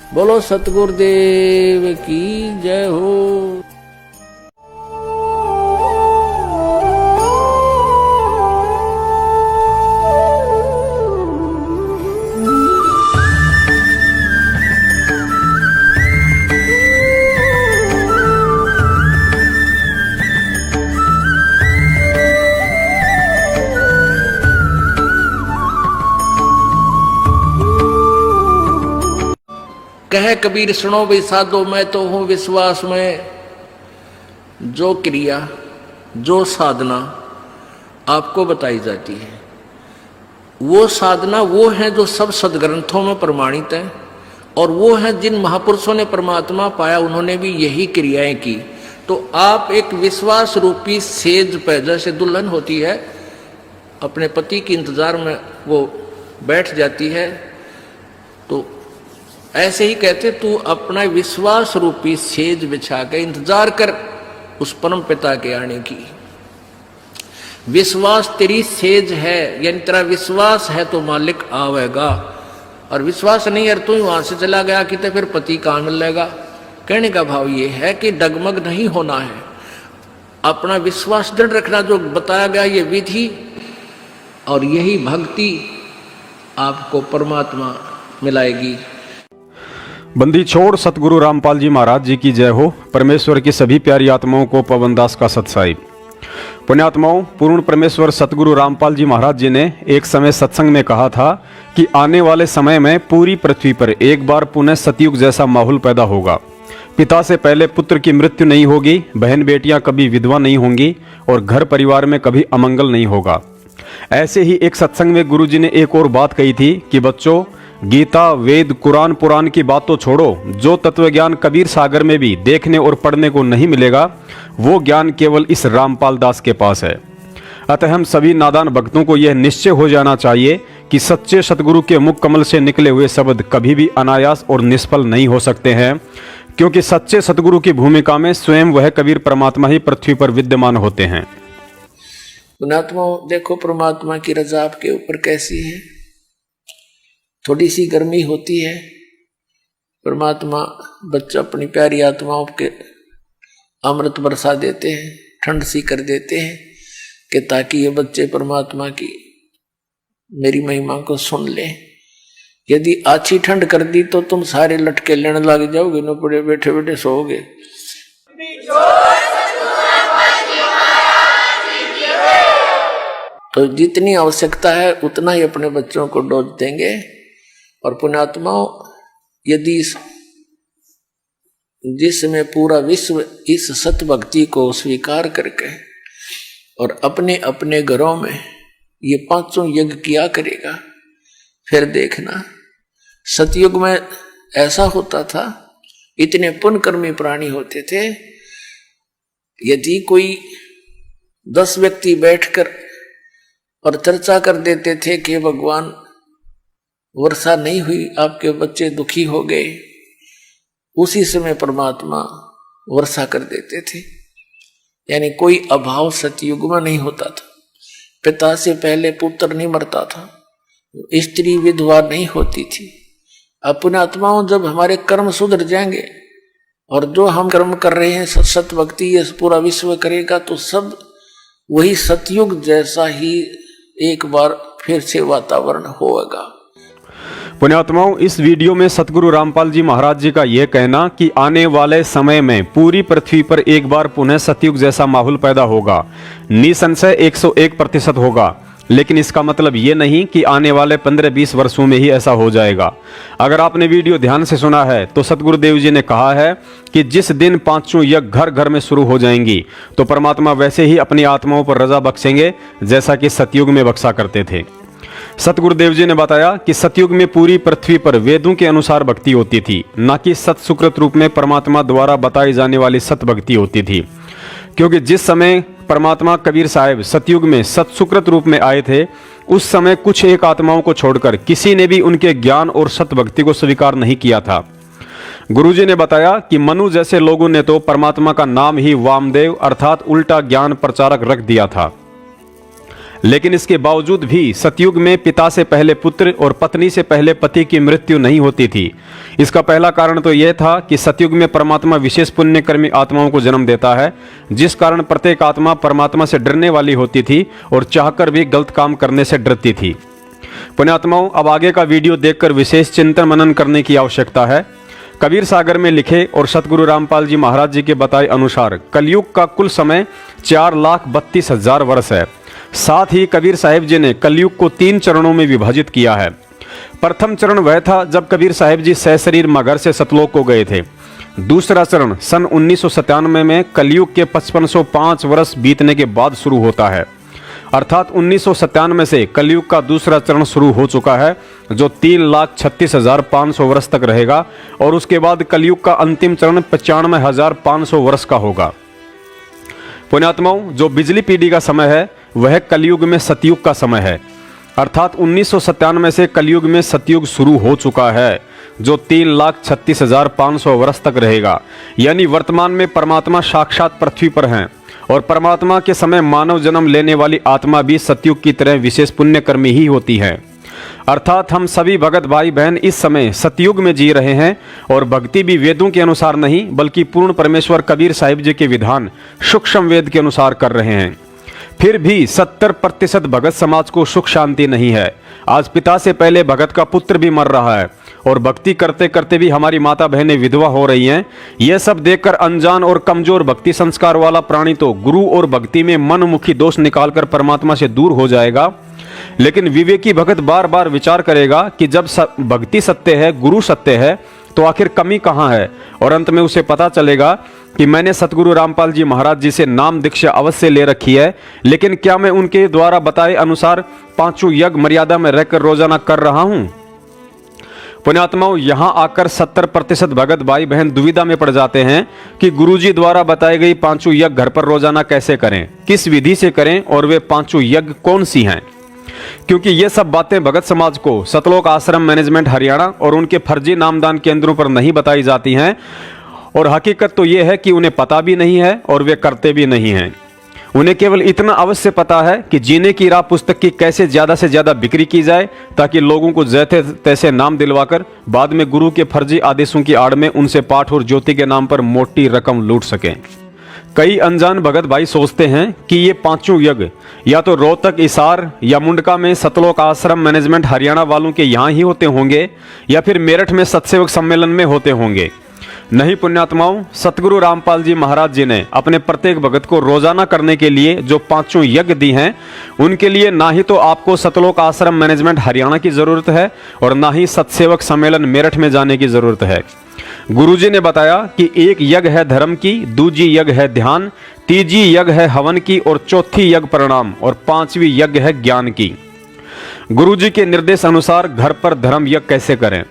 बोलो सतगुरुदेव की जय हो। कह कबीर सुनो भाई साधो, मैं तो हूं विश्वास में। जो क्रिया जो साधना आपको बताई जाती है, वो साधना वो है जो सब सदग्रंथों में प्रमाणित है, और वो है जिन महापुरुषों ने परमात्मा पाया, उन्होंने भी यही क्रियाएं की। तो आप एक विश्वास रूपी सेज पे, जैसे दुल्हन होती है अपने पति के इंतजार में वो बैठ जाती है, तो ऐसे ही कहते तू अपना विश्वास रूपी सेज बिछा के इंतजार कर उस परम पिता के आने की। विश्वास तेरी सेज है, यानी तेरा विश्वास है तो मालिक आवेगा, और विश्वास नहीं है तू वहां से चला गया कि तो फिर पति कहां मिलेगा। कहने का भाव ये है कि डगमग नहीं होना है, अपना विश्वास दृढ़ रखना। जो बताया गया ये विधि और यही भक्ति आपको परमात्मा मिलाएगी। बंदी छोड़ सतगुरु रामपाल जी महाराज जी की जय हो। परमेश्वर की सभी प्यारी आत्माओं को पवन दास का सत्साई। पुण्यात्माओं, पूर्ण परमेश्वर सतगुरु रामपाल जी महाराज जी ने एक समय सत्संग में कहा था कि आने वाले समय में पूरी पृथ्वी पर एक बार पुनः सतयुग जैसा माहौल पैदा होगा। पिता से पहले पुत्र की मृत्यु नहीं होगी, बहन बेटियां कभी विधवा नहीं होंगी, और घर परिवार में कभी अमंगल नहीं होगा। ऐसे ही एक सत्संग में गुरु जी ने एक और बात कही थी कि बच्चों, गीता वेद कुरान पुराण की बात तो छोड़ो, जो तत्व ज्ञान कबीर सागर में भी देखने और पढ़ने को नहीं मिलेगा, वो ज्ञान केवल इस रामपाल दास के पास है। अतः हम सभी नादान भक्तों को यह निश्चय हो जाना चाहिए कि सच्चे सतगुरु के मुख कमल से निकले हुए शब्द कभी भी अनायास और निष्फल नहीं हो सकते हैं, क्योंकि सच्चे सतगुरु की भूमिका में स्वयं वह कबीर परमात्मा ही पृथ्वी पर विद्यमान होते हैं। पुण्यात्मा देखो परमात्मा की रजा आपके ऊपर कैसी है। थोड़ी सी गर्मी होती है, परमात्मा बच्चा अपनी प्यारी आत्माओं के अमृत बरसा देते हैं, ठंड सी कर देते हैं कि ताकि ये बच्चे परमात्मा की मेरी महिमा को सुन लें। यदि अच्छी ठंड कर दी तो तुम सारे लटके लेने लग जाओगे, न पड़े बैठे बैठे सोओगे। तो जितनी आवश्यकता है उतना ही अपने बच्चों को डोज देंगे। और पुण्यात्माओं, यदि जिसमें पूरा विश्व इस सत भक्ति को स्वीकार करके और अपने अपने घरों में ये पांचों यज्ञ किया करेगा, फिर देखना सतयुग में ऐसा होता था, इतने पुण्यकर्मी प्राणी होते थे, यदि कोई 10 व्यक्ति बैठकर और चर्चा कर देते थे कि भगवान वर्षा नहीं हुई, आपके बच्चे दुखी हो गए, उसी समय परमात्मा वर्षा कर देते थे। यानी कोई अभाव सतयुग में नहीं होता था। पिता से पहले पुत्र नहीं मरता था, स्त्री विधवा नहीं होती थी। अपने आत्माओं, जब हमारे कर्म सुधर जाएंगे और जो हम कर्म कर रहे हैं सत भक्ति ये पूरा विश्व करेगा, तो सब वही सतयुग जैसा ही एक बार फिर से वातावरण होगा। पुण्यात्माओं, इस वीडियो में सतगुरु रामपाल जी महाराज जी का यह कहना कि आने वाले समय में पूरी पृथ्वी पर एक बार पुनः सतयुग जैसा माहौल पैदा होगा, निसंशय 101% होगा। लेकिन इसका मतलब ये नहीं कि आने वाले 15-20 वर्षों में ही ऐसा हो जाएगा। अगर आपने वीडियो ध्यान से सुना है तो सतगुरुदेव जी ने कहा है कि जिस दिन पांचों यज्ञ घर घर में शुरू हो जाएंगी, तो परमात्मा वैसे ही अपनी आत्माओं पर रजा बख्शेंगे जैसा कि सतयुग में बख्शा करते थे। सतगुरुदेव जी ने बताया कि सतयुग में पूरी पृथ्वी पर वेदों के अनुसार भक्ति होती थी, न कि सत सुकृत रूप में परमात्मा द्वारा बताई जाने वाली सत भक्ति होती थी। क्योंकि जिस समय परमात्मा कबीर साहब सतयुग में सत सुकृत रूप में आए थे, उस समय कुछ एक आत्माओं को छोड़कर किसी ने भी उनके ज्ञान और सत भक्ति को स्वीकार नहीं किया था। गुरुजी ने बताया कि मनु जैसे लोगों ने तो परमात्मा का नाम ही वामदेव अर्थात उल्टा ज्ञान प्रचारक रख दिया था। लेकिन इसके बावजूद भी सतयुग में पिता से पहले पुत्र और पत्नी से पहले पति की मृत्यु नहीं होती थी। इसका पहला कारण तो यह था कि सतयुग में परमात्मा विशेष पुण्यकर्मी आत्माओं को जन्म देता है, जिस कारण प्रत्येक आत्मा परमात्मा से डरने वाली होती थी और चाहकर भी गलत काम करने से डरती थी। पुण्यात्माओं, अब आगे का वीडियो देखकर विशेष चिंतन मनन करने की आवश्यकता है। कबीर सागर में लिखे और सतगुरु रामपाल जी महाराज जी के बताए अनुसार कलयुग का कुल समय 4,32,000 वर्ष है। साथ ही कबीर साहिब जी ने कलयुग को 3 चरणों में विभाजित किया है। प्रथम चरण वह था जब कबीर साहिब जी सशरीर मगर से सतलोक को गए थे। दूसरा चरण सन 1997 में कलयुग के 5505 वर्ष बीतने के बाद शुरू होता है, अर्थात 1997 से कलयुग का दूसरा चरण शुरू हो चुका है, जो 3,36,500 वर्ष तक रहेगा और उसके बाद कलयुग का अंतिम चरण 95,500 वर्ष का होगा। पुण्यात्माओं, जो बिजली पीढ़ी का समय है वह कलयुग में सतयुग का समय है, अर्थात 1997 से कलयुग में सतयुग शुरू हो चुका है, जो 3,36,500 वर्ष तक रहेगा। यानी वर्तमान में परमात्मा साक्षात पृथ्वी पर हैं और परमात्मा के समय मानव जन्म लेने वाली आत्मा भी सतयुग की तरह विशेष पुण्यकर्मी ही होती है। अर्थात हम सभी भगत भाई बहन इस समय सतयुग में जी रहे हैं और भक्ति भी वेदों के अनुसार नहीं बल्कि पूर्ण परमेश्वर कबीर साहिब जी के विधान सूक्ष्म वेद के अनुसार कर रहे हैं। फिर भी 70% भगत समाज को सुख शांति नहीं है। आज पिता से पहले भगत का पुत्र भी मर रहा है और भक्ति करते करते भी हमारी माता बहनें विधवा हो रही हैं। यह सब देखकर अनजान और कमजोर भक्ति संस्कार वाला प्राणी तो गुरु और भक्ति में मनमुखी दोष निकालकर परमात्मा से दूर हो जाएगा। लेकिन विवेकी भगत बार बार विचार करेगा कि जब भक्ति सत्य है, गुरु सत्य है, तो आखिर कमी कहाँ है, और अंत में उसे पता चलेगा कि मैंने सतगुरु रामपाल जी महाराज जी से नाम दीक्षा अवश्य ले रखी है, लेकिन क्या मैं उनके द्वारा बताए अनुसार 5 यज्ञ मर्यादा में रहकर रोजाना कर रहा हूं? पुण्यात्माओं, यहां आकर 70% भगत भाई बहन दुविधा में पड़ जाते हैं कि गुरुजी द्वारा बताई गई 5 यज्ञ घर पर रोजाना कैसे करें, किस विधि से करें और वे 5 यज्ञ कौन सी हैं। क्योंकि ये सब बातें भगत समाज को सतलोक आश्रम मैनेजमेंट हरियाणा और उनके फर्जी नामदान केंद्रों पर नहीं बताई जाती हैं, और हकीकत तो ये है कि उन्हें पता भी नहीं है और वे करते भी नहीं हैं। उन्हें केवल इतना अवश्य पता है कि जीने की राह पुस्तक की कैसे ज्यादा से ज्यादा बिक्री की जाए, ताकि लोगों को जैसे तैसे नाम दिलवाकर बाद में गुरु के फर्जी आदेशों की आड़ में उनसे पाठ और ज्योति के नाम पर मोटी रकम लूट सकें। कई अनजान भगत भाई सोचते हैं कि ये 5 यज्ञ या तो रोहतक, इसार या मुंडका में सतलोक आश्रम मैनेजमेंट हरियाणा वालों के यहाँ ही होते होंगे या फिर मेरठ में सत्सेवक सम्मेलन में होते होंगे। नहीं पुण्यात्माओं, सतगुरु रामपाल जी महाराज जी ने अपने प्रत्येक भगत को रोजाना करने के लिए जो 5 यज्ञ दी हैं, उनके लिए ना ही तो आपको सतलोक आश्रम मैनेजमेंट हरियाणा की जरूरत है और ना ही सत्सेवक सम्मेलन मेरठ में जाने की जरूरत है। गुरुजी ने बताया कि एक यज्ञ है धर्म की, दूजी यज्ञ है ध्यान, तीजी यज्ञ है हवन की और चौथी यज्ञ प्रणाम और 5वीं यज्ञ है ज्ञान की। गुरुजी के निर्देश अनुसार घर पर धर्म यज्ञ कैसे करें?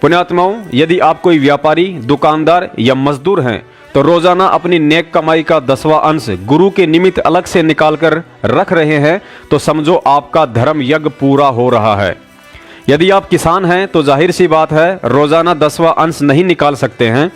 पुण्यात्माओं, यदि आप कोई व्यापारी, दुकानदार या मजदूर हैं तो रोजाना अपनी नेक कमाई का 10वां अंश गुरु के निमित्त अलग से निकाल कर रख रहे हैं तो समझो आपका धर्म यज्ञ पूरा हो रहा है। यदि आप किसान हैं तो जाहिर सी बात है रोजाना 10वां अंश नहीं निकाल सकते हैं।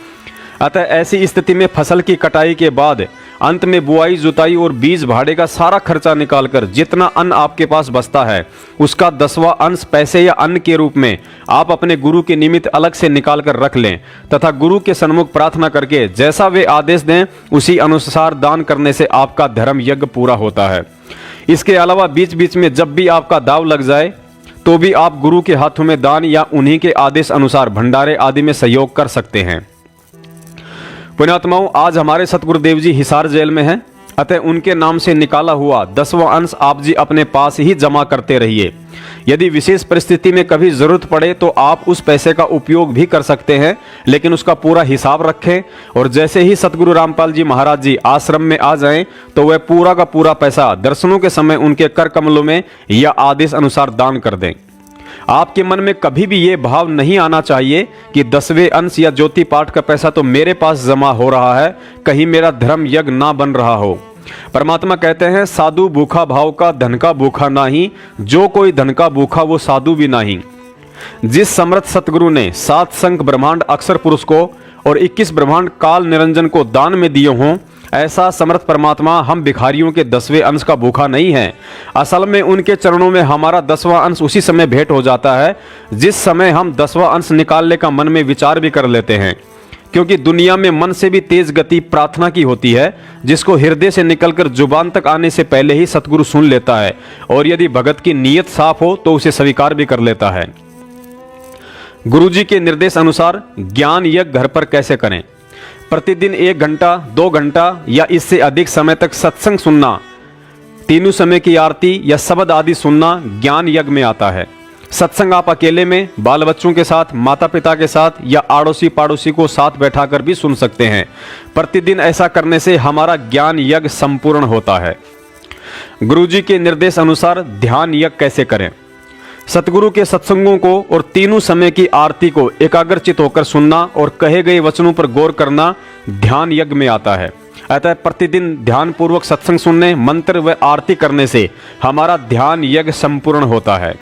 अतः ऐसी स्थिति में फसल की कटाई के बाद अंत में बुआई, जुताई और बीज भाड़े का सारा खर्चा निकालकर जितना अन्न आपके पास बचता है उसका 10वां अंश पैसे या अन्न के रूप में आप अपने गुरु के निमित्त अलग से निकाल कर रख लें तथा गुरु के सन्मुख प्रार्थना करके जैसा वे आदेश दें उसी अनुसार दान करने से आपका धर्म यज्ञ पूरा होता है। इसके अलावा बीच बीच में जब भी आपका दाव लग जाए तो भी आप गुरु के हाथों में दान या उन्हीं के आदेश अनुसार भंडारे आदि में सहयोग कर सकते हैं। पुण्यात्माओं, आज हमारे सतगुरुदेव जी हिसार जेल में हैं, अतः उनके नाम से निकाला हुआ 10वां अंश आप जी अपने पास ही जमा करते रहिए। यदि विशेष परिस्थिति में कभी जरूरत पड़े तो आप उस पैसे का उपयोग भी कर सकते हैं, लेकिन उसका पूरा हिसाब रखें और जैसे ही सतगुरु रामपाल जी महाराज जी आश्रम में आ जाएं तो वह पूरा का पूरा पैसा दर्शनों के समय उनके कर कमलों में या आदेश अनुसार दान कर दें। आपके मन में कभी भी ये भाव नहीं आना चाहिए कि 10वें अंश या ज्योति पाठ का पैसा तो मेरे पास जमा हो रहा है, कहीं मेरा धर्म यज्ञ ना बन रहा हो। परमात्मा कहते हैं साधु भूखा भाव का धन का भूखा नाही, जो कोई धन का भूखा वो साधु भी नहीं। जिस समर्थ सतगुरु ने 7 संख ब्रह्मांड अक्षर पुरुष को और 21 ब्रह्मांड काल निरंजन को दान में दिए हों, ऐसा समर्थ परमात्मा हम भिखारियों के 10वें अंश का भूखा नहीं है। असल में उनके चरणों में हमारा 10वां अंश उसी समय भेंट हो जाता है जिस समय हम 10वां अंश निकालने का मन में विचार भी कर लेते हैं। क्योंकि दुनिया में मन से भी तेज गति प्रार्थना की होती है, जिसको हृदय से निकलकर जुबान तक आने से पहले ही सतगुरु सुन लेता है, और यदि भगत की नीयत साफ हो तो उसे स्वीकार भी कर लेता है। गुरुजी के निर्देश अनुसार ज्ञान यज्ञ घर पर कैसे करें? प्रतिदिन 1 घंटा 2 घंटा या इससे अधिक समय तक सत्संग सुनना, तीनों समय की आरती या शब्द आदि सुनना ज्ञान यज्ञ में आता है। सत्संग आप अकेले में, बाल बच्चों के साथ, माता पिता के साथ या आड़ोसी पड़ोसी को साथ बैठाकर भी सुन सकते हैं। प्रतिदिन ऐसा करने से हमारा ज्ञान यज्ञ संपूर्ण होता है। गुरुजी के निर्देश अनुसार ध्यान यज्ञ कैसे करें? सतगुरु के सत्संगों को और तीनों समय की आरती को एकाग्रचित होकर सुनना और कहे गए वचनों पर गौर करना ध्यान यज्ञ में आता है। अतः प्रतिदिन ध्यान पूर्वक सत्संग सुनने, मंत्र व आरती करने से हमारा ध्यान यज्ञ संपूर्ण होता है।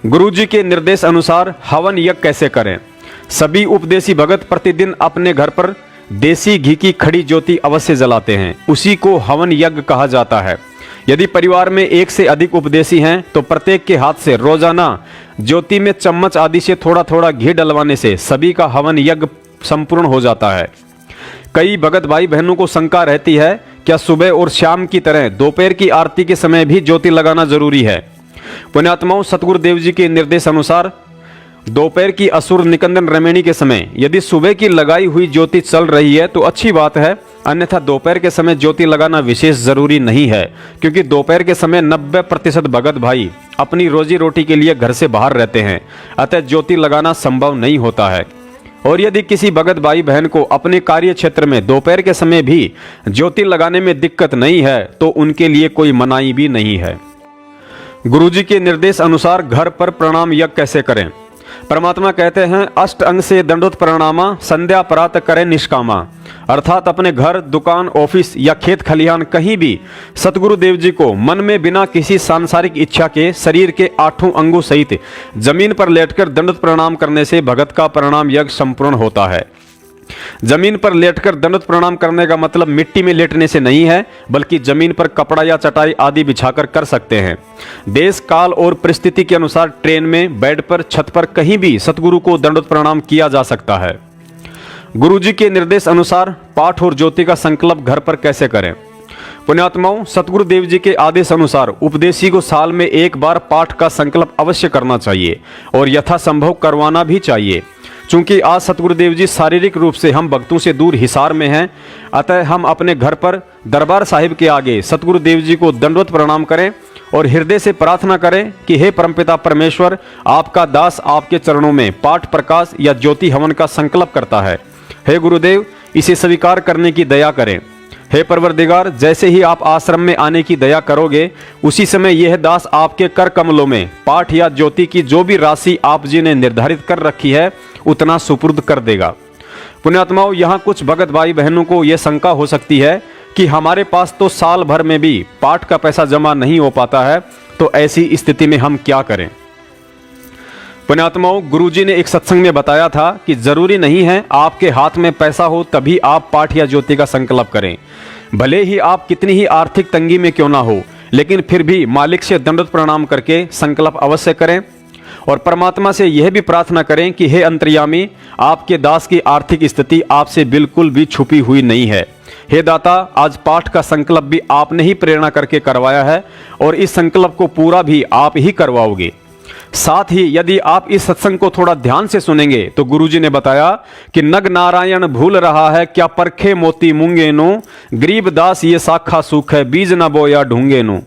गुरुजी के निर्देश अनुसार हवन यज्ञ कैसे करें? सभी उपदेशी भगत प्रतिदिन अपने घर पर देसी घी की खड़ी ज्योति अवश्य जलाते हैं, उसी को हवन यज्ञ कहा जाता है। यदि परिवार में 1 से अधिक उपदेशी हैं तो प्रत्येक के हाथ से रोजाना ज्योति में चम्मच आदि से थोड़ा थोड़ा घी डलवाने से सभी का हवन यज्ञ संपूर्ण हो जाता है। कई भगत भाई बहनों को शंका रहती है, क्या सुबह और शाम की तरह दोपहर की आरती के समय भी ज्योति लगाना जरूरी है? पुण्यात्माओं, सतगुरुदेव जी के निर्देश अनुसार दोपहर की असुर निकंदन रमेणी के समय यदि सुबह की लगाई हुई ज्योति चल रही है तो अच्छी बात है, अन्यथा दोपहर के समय ज्योति लगाना विशेष जरूरी नहीं है, क्योंकि दोपहर के समय 90% भगत भाई अपनी रोजी रोटी के लिए घर से बाहर रहते हैं, अतः ज्योति लगाना संभव नहीं होता है। और यदि किसी भगत भाई बहन को अपने कार्य क्षेत्र में दोपहर के समय भी ज्योति लगाने में दिक्कत नहीं है तो उनके लिए कोई मनाही भी नहीं है। गुरुजी के निर्देश अनुसार घर पर प्रणाम यज्ञ कैसे करें? परमात्मा कहते हैं, अष्ट अंग से दंडोत प्रणामा, संध्या प्रात करें निष्कामा। अर्थात अपने घर, दुकान, ऑफिस या खेत खलिहान कहीं भी सतगुरुदेव जी को मन में बिना किसी सांसारिक इच्छा के शरीर के 8 अंगों सहित जमीन पर लेटकर दंडोत प्रणाम करने से भगत का प्रणाम यज्ञ संपूर्ण होता है। जमीन पर लेटकर दंडोत प्रणाम करने का मतलब मिट्टी में लेटने से नहीं है, बल्कि जमीन पर कपड़ा या चटाई आदि बिछाकर कर सकते हैं। देश काल और परिस्थिति के अनुसार ट्रेन में, बेड पर, छत पर कहीं भी सतगुरु को दंडोत प्रणाम किया जा सकता है। गुरुजी के निर्देश अनुसार पाठ और ज्योति का संकल्प घर पर कैसे करें? पुण्यात्माओं, सतगुरुदेव जी के आदेश अनुसार उपदेशी को साल में 1 बार पाठ का संकल्प अवश्य करना चाहिए और यथासंभव करवाना भी चाहिए। चूंकि आज सतगुरुदेव जी शारीरिक रूप से हम भक्तों से दूर हिसार में हैं, अतः हम अपने घर पर दरबार साहिब के आगे सतगुरुदेव जी को दंडवत प्रणाम करें और हृदय से प्रार्थना करें कि हे परमपिता परमेश्वर, आपका दास आपके चरणों में पाठ प्रकाश या ज्योति हवन का संकल्प करता है। हे गुरुदेव, इसे स्वीकार करने की दया करें। हे परवरदिगार, जैसे ही आप आश्रम में आने की दया करोगे, उसी समय यह दास आपके कर कमलों में पाठ या ज्योति की जो भी राशि आप जी ने निर्धारित कर रखी है उतना सुपुर्द कर देगा। पुण्यात्माओं, यहाँ कुछ भगत भाई बहनों को यह शंका हो सकती है कि हमारे पास तो साल भर में भी पाठ का पैसा जमा नहीं हो पाता है, तो ऐसी स्थिति में हम क्या करें? पुण्यात्माओं, गुरुजी ने एक सत्संग में बताया था कि जरूरी नहीं है आपके हाथ में पैसा हो तभी आप पाठ या ज्योति का संकल्प करें। भले ही आप कितनी ही आर्थिक तंगी में क्यों ना हो, लेकिन फिर भी मालिक से दंडवत प्रणाम करके संकल्प अवश्य करें और परमात्मा से यह भी प्रार्थना करें कि हे अंतर्यामी, आपके दास की आर्थिक स्थिति आपसे बिल्कुल भी छुपी हुई नहीं है। हे दाता, आज पाठ का संकल्प भी आपने ही प्रेरणा करके करवाया है और इस संकल्प को पूरा भी आप ही करवाओगे। साथ ही यदि आप इस सत्संग को थोड़ा ध्यान से सुनेंगे तो गुरुजी ने बताया कि नग नारायण भूल रहा है, क्या परखे मोती मूंगे नो, गरीब दास ये साखा सुख है, बीज न बोया ढूंगे नो।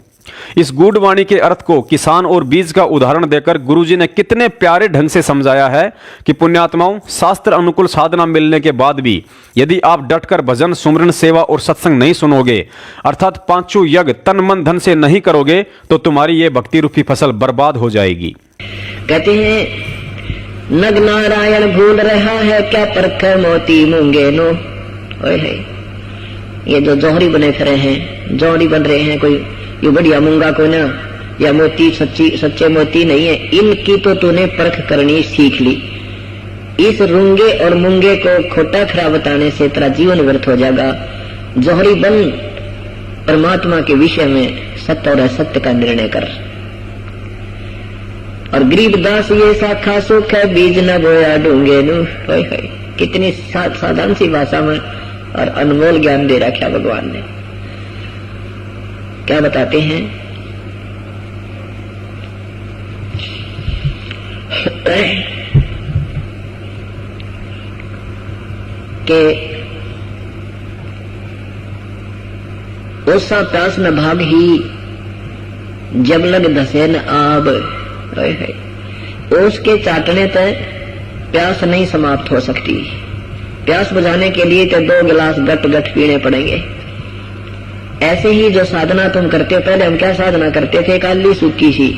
इस गूढ़ वाणी के अर्थ को किसान और बीज का उदाहरण देकर गुरुजी ने कितने प्यारे ढंग से समझाया है कि पुण्यात्माओं, शास्त्र अनुकूल साधना मिलने के बाद भी यदि आप डटकर भजन, सुमरन, सेवा और सत्संग नहीं सुनोगे, अर्थात 5 यज्ञ तन मन धन से नहीं करोगे, तो तुम्हारी ये भक्ति रूपी फसल बर्बाद हो जाएगी। कहते हैं नग नारायण भूल रहा है, क्या परख मोती मूंगे नो। ओए, ये जो जौहरी बने फिरे हैं, जौहरी बन रहे हैं, कोई ये बढ़िया मूंगा को ना, या मोती सच्चे मोती नहीं है, इनकी तो तूने परख करनी सीख ली। इस रूंगे और मूंगे को खोटा खरा बताने से तेरा जीवन व्यर्थ हो जाएगा। जौहरी बन परमात्मा के विषय में सत्य और असत्य का निर्णय कर। और गरीबदास ये शाखा सुख है बीज न बोया ढूंगे नु। कितनी साधारण सी भाषा में और अनमोल ज्ञान दे रखा भगवान ने। क्या बताते हैं कि ओसा प्यास न भाग ही जब लग धसे न आब। ओस के चाटने तक प्यास नहीं समाप्त हो सकती। प्यास बुझाने के लिए तो 2 गिलास गट गट पीने पड़ेंगे। ऐसे ही जो साधना तुम करते हो, पहले हम क्या साधना करते थे, काली सूखी सी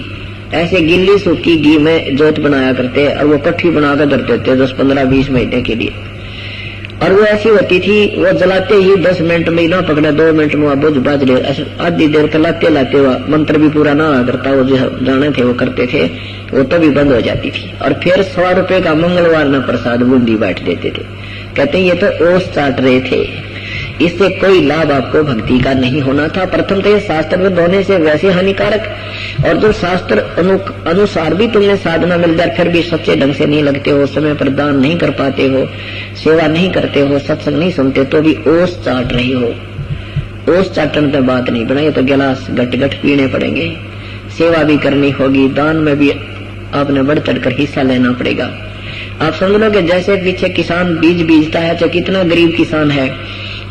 ऐसे गिल्ली सूखी घी में जोत बनाया करते और वो कट्ठी बनाकर धरते थे 10, 15, 20 महीने के लिए। और वो ऐसी होती थी, वो जलाते ही 10 मिनट में ना पकड़ा, 2 मिनट में बुझ बाज रहे, आधी देर तक लाते हुआ मंत्र भी पूरा ना करता, वो जो जाने थे वो करते थे, वो तो भी बंद हो जाती थी। और फिर 100 रुपए का मंगलवार ना प्रसाद बूंदी बांट देते थे। कहते ये तो ओस चाट रहे थे, इससे कोई लाभ आपको भक्ति का नहीं होना था। प्रथम तो ये शास्त्र में होने से वैसे हानिकारक, और जो शास्त्र अनुसार भी तुमने साधना मिल जाए फिर भी सच्चे ढंग से नहीं लगते हो, समय पर दान नहीं कर पाते हो, सेवा नहीं करते हो, सत्संग नहीं सुनते, तो भी ओस चाट रहे हो। ओस चाटन पे बात नहीं बनाई तो गिलास गट गट पीने पड़ेंगे। सेवा भी करनी होगी, दान में भी आपने बढ़ चढ़कर हिस्सा लेना पड़ेगा। आप समझ लो कि जैसे पीछे किसान बीज बीजता है, चाहे कितना गरीब किसान है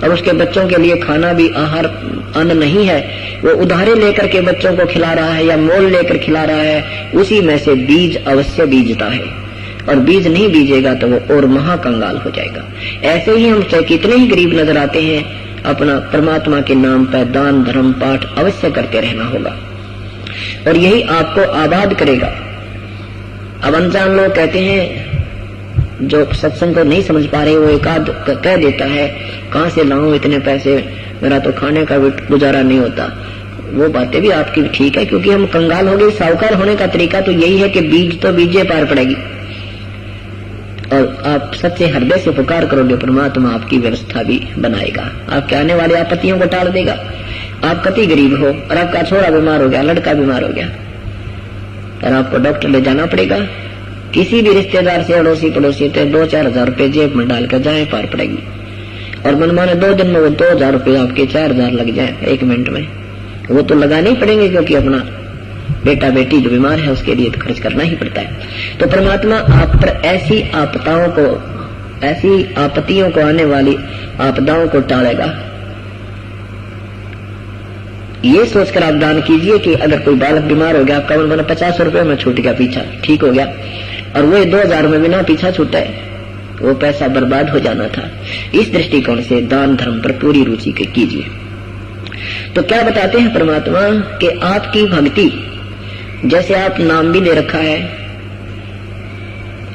और उसके बच्चों के लिए खाना भी आहार अन्न नहीं है, वो उधारे लेकर के बच्चों को खिला रहा है या मोल लेकर खिला रहा है, उसी में से बीज अवश्य बीजता है। और बीज नहीं बीजेगा तो वो और महाकंगाल हो जाएगा। ऐसे ही हम चाहे कितने ही गरीब नजर आते हैं, अपना परमात्मा के नाम पर दान धर्म पाठ अवश्य करते रहना होगा, और यही आपको आबाद करेगा। अब अनजान लोग कहते हैं, जो सत्संग को नहीं समझ पा रहे, वो एक आध कह देता है कहां से लाऊं इतने पैसे, मेरा तो खाने का गुजारा नहीं होता। वो बातें भी आपकी ठीक है, क्योंकि हम कंगाल हो गए। साहूकार होने का तरीका तो यही है कि बीज तो बीजे पार पड़ेगी, और आप सच्चे हृदय से पुकार करोगे, परमात्मा आपकी व्यवस्था भी बनाएगा, आपके आने वाली आपत्तियों को टाल देगा। आप कति गरीब हो और आपका छोरा बीमार हो गया, लड़का बीमार हो गया, और आपको डॉक्टर ले जाना पड़ेगा, किसी भी रिश्तेदार से अड़ोसी पड़ोसी से 2-4 हजार रुपए जेब में डालकर जाए पार पड़ेगी। और मनमाने 2 दिन में वो 2000 रुपए आपके 4000 लग जाए 1 मिनट में, वो तो लगाने ही पड़ेंगे, क्योंकि अपना बेटा बेटी जो बीमार है उसके लिए तो खर्च करना ही पड़ता है। तो परमात्मा आप पर ऐसी आपदाओं को, ऐसी आपत्तियों को, आने वाली आपदाओं को टालेगा। ये सोचकर आप दान कीजिए कि अगर कोई बालक बीमार हो गया, आपका मन 50 रुपए में छूट गया, पीछा ठीक हो गया, और वो 2000 में बिना पीछा छूटा है, वो पैसा बर्बाद हो जाना था। इस दृष्टिकोण से दान धर्म पर पूरी रुचि कीजिए। तो क्या बताते हैं परमात्मा कि आपकी भक्ति, जैसे आप नाम भी ले रखा है,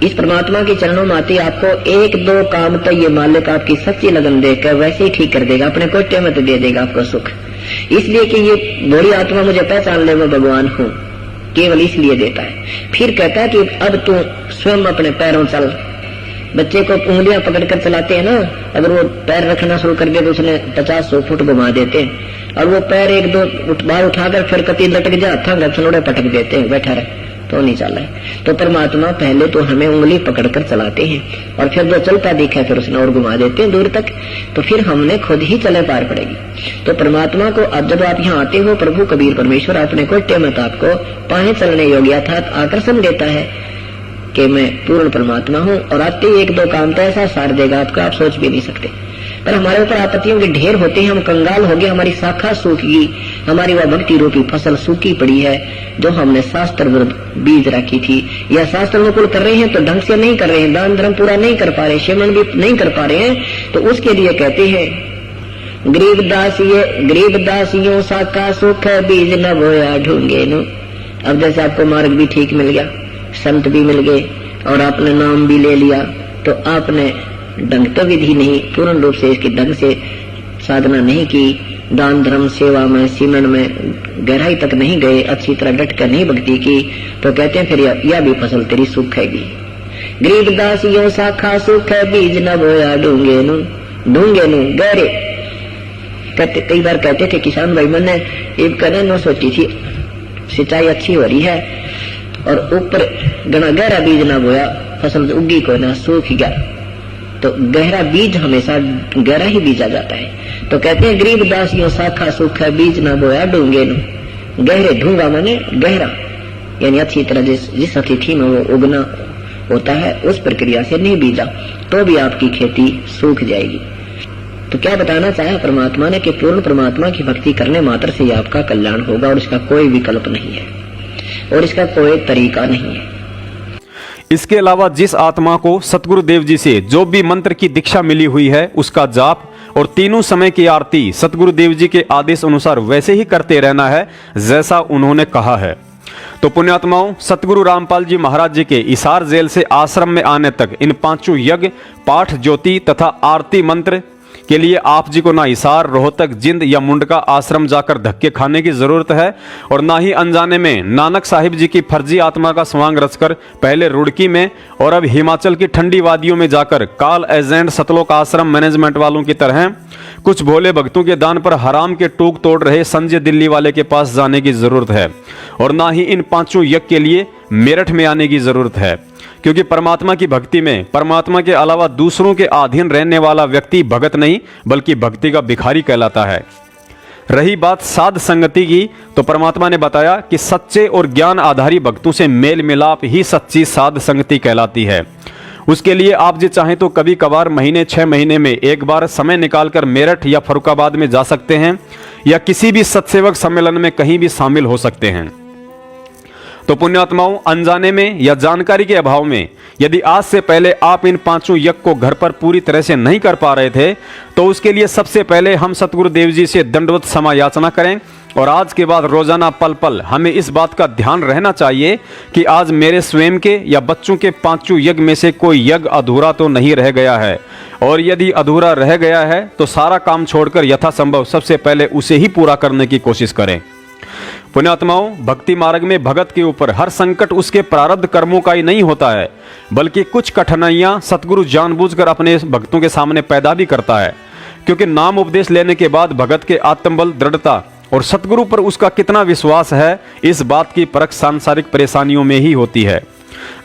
इस परमात्मा के चरणों में आती आपको 1-2 काम तो ये मालिक आपकी सच्ची लगन देकर वैसे ही ठीक कर देगा, अपने कोटे में तो दे देगा आपको सुख। इसलिए कि ये बड़ी आत्मा मुझे पहचान ले, मैं भगवान हूँ, केवल इसलिए देता है। फिर कहता है कि अब तू स्वयं अपने पैरों चल। बच्चे को उंगलियां पकड़कर चलाते हैं ना, अगर वो पैर रखना शुरू कर दे तो उसने 50-100 फुट घुमा देते हैं, और वो पैर 1-2 बार उठाकर फिर कति लटक जा, थक छनोड़े पटक देते हैं, बैठा रहे तो नहीं चल रहा है। तो परमात्मा पहले तो हमें उंगली पकड़कर चलाते हैं, और फिर जो चलता दिखा फिर उसने और घुमा देते हैं दूर तक, तो फिर हमने खुद ही चले पार पड़ेगी। तो परमात्मा को अब जब आप यहाँ आते हो, प्रभु कबीर परमेश्वर अपने कोटे में आपको पाए चलने योग्य था आकर्षण देता है कि मैं पूर्ण परमात्मा हूँ, और आते ही 1-2 काम तो ऐसा सार देगा आपको, आप सोच भी नहीं सकते। पर हमारे ऊपर आपत्तियों के ढेर होते हैं, हम कंगाल हो गए, हमारी शाखा सूख गई, हमारी वह भक्ति रूपी फसल सूखी पड़ी है जो हमने शास्त्र विरुद्ध बीज रखी थी, या शास्त्र अनुकूल कर रहे हैं तो ढंग से नहीं कर रहे हैं, दान धर्म पूरा नहीं कर पा रहे, सेवन भी नहीं कर पा रहे हैं, तो उसके लिए कहते हैं गरीबदासियों शाखा सुख बीज न बोया ढूंगे नु। अब जैसे आपको मार्ग भी ठीक मिल गया, संत भी मिल गए, और आपने नाम भी ले लिया, तो आपने ढंग तो विधि नहीं, पूर्ण रूप से इसकी ढंग से साधना नहीं की, दान धर्म सेवा में सिमरन में गहराई तक नहीं गए, अच्छी तरह डट कर नहीं भक्ति की, तो कहते हैं फिर यह भी फसल तेरी सूखेगी। गरीबदासियों शाखा सुख है बीज न बोया ढूंगे नु गहरे। कहते कई बार कहते थे किसान भाई मैंने एक करने न सोची थी, सिंचाई अच्छी हो रही है और ऊपर घना गहरा बीज ना बोया, फसल उगी को ना, सूख गया, तो गहरा बीज हमेशा गहरा ही बीजा जाता है। तो कहते हैं गरीब दासियों शाखा सूखा बीज ना बोया डूंगे नु, गहरे ढूंगा माने गहरा, यानी अच्छी तरह जिस अतिथि में वो उगना होता है उस प्रक्रिया से नहीं बीजा तो भी आपकी खेती सूख जाएगी। तो क्या बताना चाहे परमात्मा ने कि पूर्ण परमात्मा की भक्ति करने मात्र से आपका कल्याण होगा और इसका कोई विकल्प नहीं है और इसका कोई तरीका नहीं है। इसके अलावा जिस आत्मा को सतगुरुदेव जी से जो भी मंत्र की दीक्षा मिली हुई है उसका जाप और तीनों समय की आरती सतगुरुदेव जी के आदेश अनुसार वैसे ही करते रहना है जैसा उन्होंने कहा है। तो पुण्यात्माओं, सतगुरु रामपाल जी महाराज जी के हिसार जेल से आश्रम में आने तक इन पांचों यज्ञ, पाठ, ज्योति तथा आरती मंत्र के लिए आप जी को ना हिसार, रोहतक, जिंद या मुंडका आश्रम जाकर धक्के खाने की जरूरत है और ना ही अनजाने में नानक साहिब जी की फर्जी आत्मा का स्वांग रचकर पहले रुड़की में और अब हिमाचल की ठंडी वादियों में जाकर काल एजेंट सतलोक आश्रम मैनेजमेंट वालों की तरह कुछ भोले भक्तों के दान पर हराम के टूक तोड़ रहे संजय दिल्ली वाले के पास जाने की जरूरत है और ना ही इन पांचों यज्ञ के लिए मेरठ में आने की जरूरत है, क्योंकि परमात्मा की भक्ति में परमात्मा के अलावा दूसरों के अधीन रहने वाला व्यक्ति भगत नहीं बल्कि भक्ति का भिखारी कहलाता है। रही बात साध संगति की, तो परमात्मा ने बताया कि सच्चे और ज्ञान आधारी भक्तों से मेल मिलाप ही सच्ची साध संगति कहलाती है। उसके लिए आप जी चाहें तो कभी कभार महीने 6 महीने में एक बार समय निकालकर मेरठ या फरुखाबाद में जा सकते हैं या किसी भी सत्सेवक सम्मेलन में कहीं भी शामिल हो सकते हैं। तो पुण्यात्माओं, अनजाने में या जानकारी के अभाव में यदि आज से पहले आप इन पांचों यज्ञ को घर पर पूरी तरह से नहीं कर पा रहे थे तो उसके लिए सबसे पहले हम सतगुरुदेव जी से दंडवत क्षमा याचना करें और आज के बाद रोजाना पल पल हमें इस बात का ध्यान रहना चाहिए कि आज मेरे स्वयं के या बच्चों के पांचों यज्ञ में से कोई यज्ञ अधूरा तो नहीं रह गया है, और यदि अधूरा रह गया है तो सारा काम छोड़कर यथासंभव सबसे पहले उसे ही पूरा करने की कोशिश करें। पुण्यात्माओं, भक्ति मार्ग में भगत के ऊपर हर संकट उसके प्रारब्ध कर्मों का ही नहीं होता है, बल्कि कुछ कठिनाइयां सतगुरु जानबूझकर अपने भक्तों के सामने पैदा भी करता है, क्योंकि नाम उपदेश लेने के बाद भगत के आत्मबल, दृढ़ता और सतगुरु पर उसका कितना विश्वास है, इस बात की परख सांसारिक परेशानियों में ही होती है।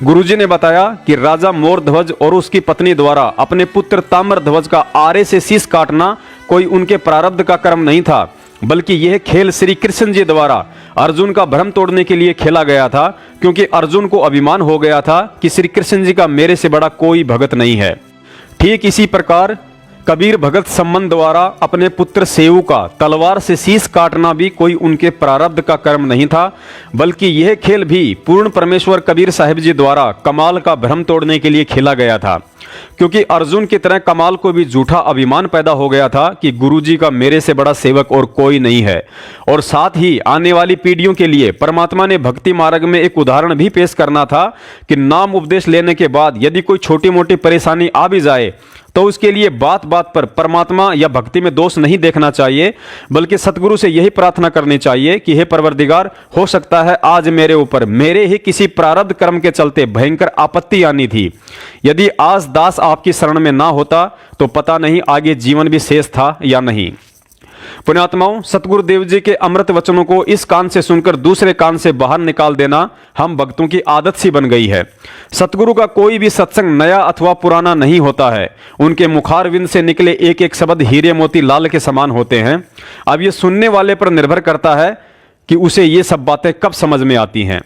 गुरुजी ने बताया कि राजा मोरध्वज और उसकी पत्नी द्वारा अपने पुत्र ताम्रध्वज का आरे से शीश काटना कोई उनके प्रारब्ध का कर्म नहीं था, बल्कि यह खेल श्री कृष्ण जी द्वारा अर्जुन का भ्रम तोड़ने के लिए खेला गया था, क्योंकि अर्जुन को अभिमान हो गया था कि श्री कृष्ण जी का मेरे से बड़ा कोई भगत नहीं है। ठीक इसी प्रकार कबीर भगत संबंध द्वारा अपने पुत्र सेऊ का तलवार से शीश काटना भी कोई उनके प्रारब्ध का कर्म नहीं था, बल्कि यह खेल भी पूर्ण परमेश्वर कबीर साहिब जी द्वारा कमाल का भ्रम तोड़ने के लिए खेला गया था, क्योंकि अर्जुन की तरह कमाल को भी झूठा अभिमान पैदा हो गया था कि गुरुजी का मेरे से बड़ा सेवक और कोई नहीं है। और साथ ही आने वाली पीढ़ियों के लिए परमात्मा ने भक्ति मार्ग में एक उदाहरण भी पेश करना था कि नाम उपदेश लेने के बाद यदि कोई छोटी मोटी परेशानी आ भी जाए तो उसके लिए बात बात पर परमात्मा या भक्ति में दोष नहीं देखना चाहिए, बल्कि सतगुरु से यही प्रार्थना करनी चाहिए कि हे परवरदिगार, हो सकता है आज मेरे ऊपर मेरे ही किसी प्रारब्ध कर्म के चलते भयंकर आपत्ति आनी थी। यदि आज दास आपकी शरण में ना होता तो पता नहीं आगे जीवन भी शेष था या नहीं। पुण्यात्माओं, सतगुरुदेव जी के अमृत वचनों को इस कान से सुनकर दूसरे कान से बाहर निकाल देना हम भक्तों की आदत सी बन गई है। सतगुरु का कोई भी सत्संग नया अथवा पुराना नहीं होता है। उनके मुखारविंद से निकले एक एक शब्द हीरे मोती लाल के समान होते हैं। अब ये सुनने वाले पर निर्भर करता है कि उसे ये सब बातें कब समझ में आती हैं।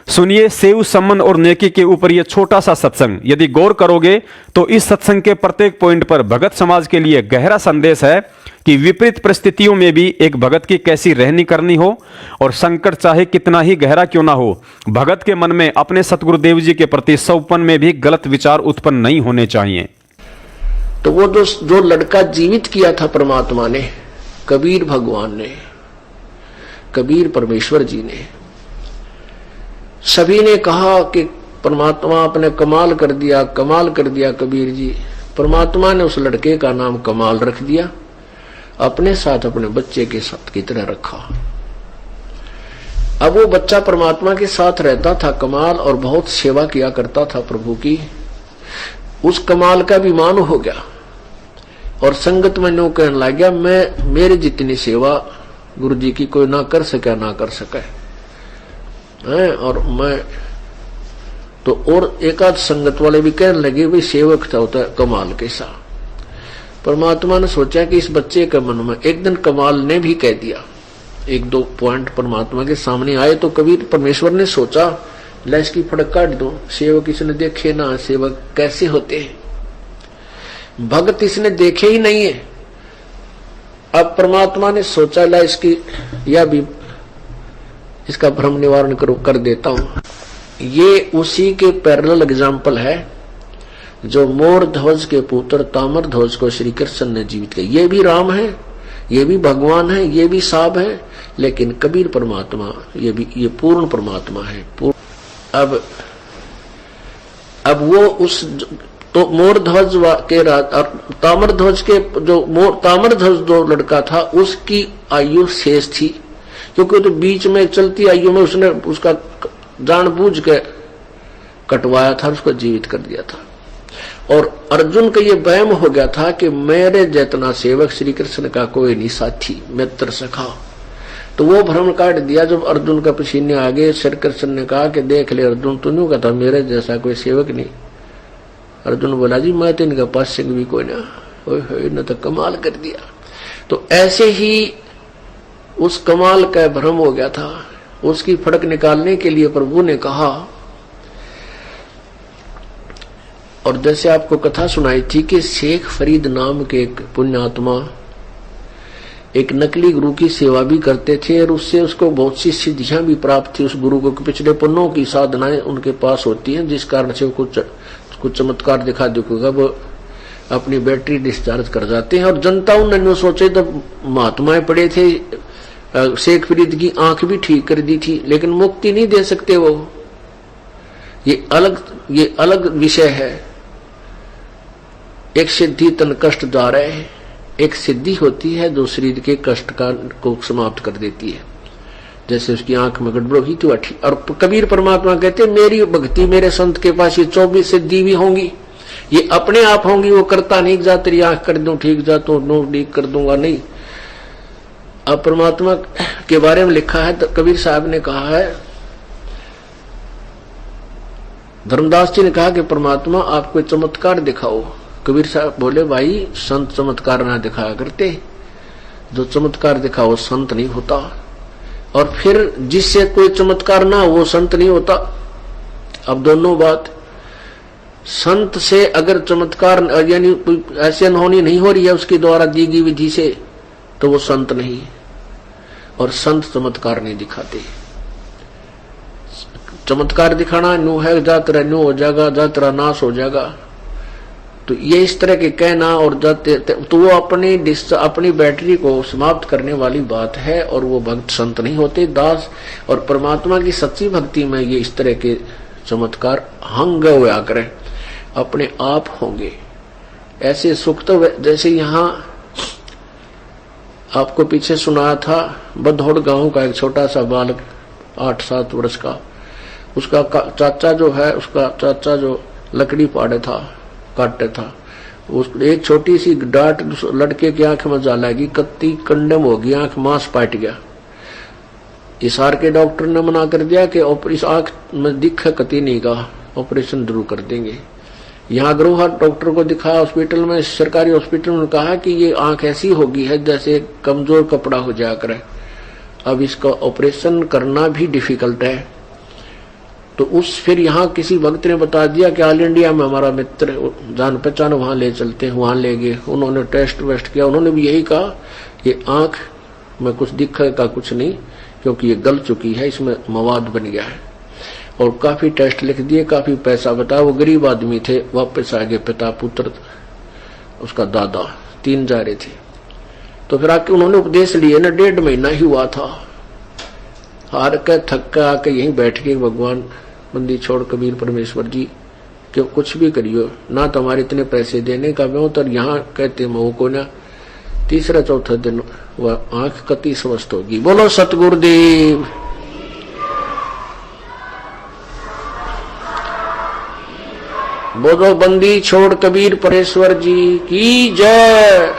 सुनिए, सेव, सम्मान और नेकी के ऊपर यह छोटा सा सत्संग यदि गौर करोगे तो इस सत्संग के प्रत्येक पॉइंट पर भगत समाज के लिए गहरा संदेश है कि विपरीत परिस्थितियों में भी एक भगत की कैसी रहनी करनी हो, और संकट चाहे कितना ही गहरा क्यों ना हो, भगत के मन में अपने सतगुरुदेव जी के प्रति सौपन में भी गलत विचार उत्पन्न नहीं होने चाहिए। तो वो जो लड़का जीवित किया था परमात्मा ने, कबीर भगवान ने, कबीर परमेश्वर जी ने, सभी ने कहा कि परमात्मा आपने कमाल कर दिया, कमाल कर दिया कबीर जी। परमात्मा ने उस लड़के का नाम कमाल रख दिया, अपने साथ अपने बच्चे के साथ की तरह रखा। अब वो बच्चा परमात्मा के साथ रहता था कमाल, और बहुत सेवा किया करता था प्रभु की। उस कमाल का अभिमान हो गया और संगत में नो कहने लग गया, मैं मेरे जितनी सेवा गुरु जी की कोई ना कर सके ना कर सके है। और मैं तो और एकाध संगत वाले भी कहने लगे भाई सेवक था होता है कमाल कैसा। परमात्मा ने सोचा कि इस बच्चे के मन में एक दिन कमाल ने भी कह दिया, एक दो पॉइंट परमात्मा के सामने आए तो कबीर परमेश्वर ने सोचा ला इसकी फड़क काट दो। सेवक इसने देखे ना, सेवक कैसे होते हैं, भक्त इसने देखे ही नहीं है। अब परमात्मा ने सोचा ला इसकी या भी इसका भ्रम निवारण कर देता हूं। ये उसी के पैरेलल एग्जाम्पल है जो मोर ध्वज के पुत्र ताम्र ध्वज को श्री कृष्ण ने जीवित किया। ये भी राम है, ये भी भगवान है, ये भी साब है, लेकिन कबीर परमात्मा ये पूर्ण परमात्मा है। अब वो उस तो मोर ध्वज के ताम्र ध्वज के जो ताम्र ध्वज जो लड़का था उसकी आयु शेष थी, क्योंकि तो बीच में चलती आयु में उसने उसका जानबूझ के कटवाया था, उसको जीवित कर दिया था। और अर्जुन का ये वहम हो गया था कि मेरे जितना सेवक श्री कृष्ण का कोई नहीं साथी मित्र सखा। तो वो भ्रम काट दिया। जब अर्जुन का पसीने आ गए, श्री कृष्ण ने कहा कि देख ले अर्जुन, तूने कहा मेरे जैसा कोई सेवक नहीं। अर्जुन बोला जी मैं तो इनका पास सिंह भी कोई ना, न तो कमाल कर दिया। तो ऐसे ही उस कमाल का भ्रम हो गया था। उसकी फड़क निकालने के लिए प्रभु ने कहा, और जैसे आपको कथा सुनाई थी कि शेख फरीद नाम के एक पुण्यात्मा एक नकली गुरु की सेवा भी करते थे और उससे उसको बहुत सी सिद्धियां भी प्राप्त थी। उस गुरु को पिछले पन्नों की साधनाएं उनके पास होती हैं, जिस कारण से वो कुछ चमत्कार दिखा देगा, वो अपनी बैटरी डिस्चार्ज कर जाते हैं। और जनता उन्होंने सोचे तो महात्माएं पड़े थे, शेख फरीद की आंख भी ठीक कर दी थी, लेकिन मुक्ति नहीं दे सकते वो। ये अलग विषय है। एक सिद्धि तन कष्ट जा रहे हैं, एक सिद्धि होती है जो शरीर के कष्ट को समाप्त कर देती है। जैसे उसकी आंख में गड़बड़ हुई तो ठीक। और कबीर परमात्मा कहते मेरी भक्ति मेरे संत के पास ये 24 सिद्धि भी होंगी, ये अपने आप होंगी, वो करता नहीं जा तेरी आंख कर दूं ठीक जा तो नो ठीक कर दूंगा नहीं। अब परमात्मा के बारे में लिखा है, तो कबीर साहब ने कहा है, धर्मदास जी ने कहा कि परमात्मा आप कोई चमत्कार दिखाओ। कबीर साहब बोले भाई संत चमत्कार ना दिखाया करते, जो चमत्कार दिखाओ संत नहीं होता। और फिर जिससे कोई चमत्कार ना वो संत नहीं होता। अब दोनों बात, संत से अगर चमत्कार यानी कोई ऐसी अनहोनी नहीं हो रही है उसके द्वारा दी गई विधि से, तो वो संत नहीं। और संत चमत्कार नहीं दिखाते। चमत्कार दिखाना न्यू है, जातरा न्यू हो जाएगा, जातरा नाश हो जाएगा। तो ये इस तरह के कहना और जाते तो वो अपनी बैटरी को समाप्त करने वाली बात है, और वो भक्त संत नहीं होते दास। और परमात्मा की सच्ची भक्ति में ये इस तरह के चमत्कार हंग हुआ करें, अपने आप होंगे। ऐसे सुख तो जैसे यहाँ आपको पीछे सुनाया था, बधौड़ गांव का एक छोटा सा बालक 8-7 वर्ष का, उसका चाचा जो है, उसका चाचा जो लकड़ी काटते था, उस एक छोटी सी डांट लड़के की आंख में जा लगी, कत्ती कंडम हो गई, आंख मांस पाट गया। इसार के डॉक्टर ने मना कर दिया कि इस आंख में दिख कती नहीं का ऑपरेशन जरूर कर देंगे। यहाँ गरोहा डॉक्टर को दिखाया हॉस्पिटल में, सरकारी हॉस्पिटल में, कहा कि ये आंख ऐसी होगी है जैसे कमजोर कपड़ा हो जाया करे, अब इसका ऑपरेशन करना भी डिफिकल्ट है। तो फिर यहाँ किसी भक्त ने बता दिया कि ऑल इंडिया में हमारा मित्र जान पहचान वहां ले चलते हैं, वहां ले गए। उन्होंने टेस्ट वेस्ट किया, उन्होंने भी यही कहा ये आंख में कुछ दिखेगा कुछ नहीं, क्योंकि ये गल चुकी है, इसमें मवाद बन गया है। और काफी टेस्ट लिख दिए, काफी पैसा बताया। वो गरीब आदमी थे, वापस आ गए, पिता पुत्र उसका दादा 3 जा रहे थे। तो फिर आके उन्होंने उपदेश लिए ना, 1.5 महीना ही हुआ था। हार के थक के आके यहीं बैठ के भगवान बंदी छोड़ कबीर परमेश्वर जी क्यों कुछ भी करियो ना, तुम्हारे इतने पैसे देने का मैं तो यहाँ कहते मऊ को ना। तीसरा चौथा दिन वह आंख कति स्वस्थ होगी। बोलो सतगुरुदेव। बोलो बंदी छोड़ कबीर परेश्वर जी की जय।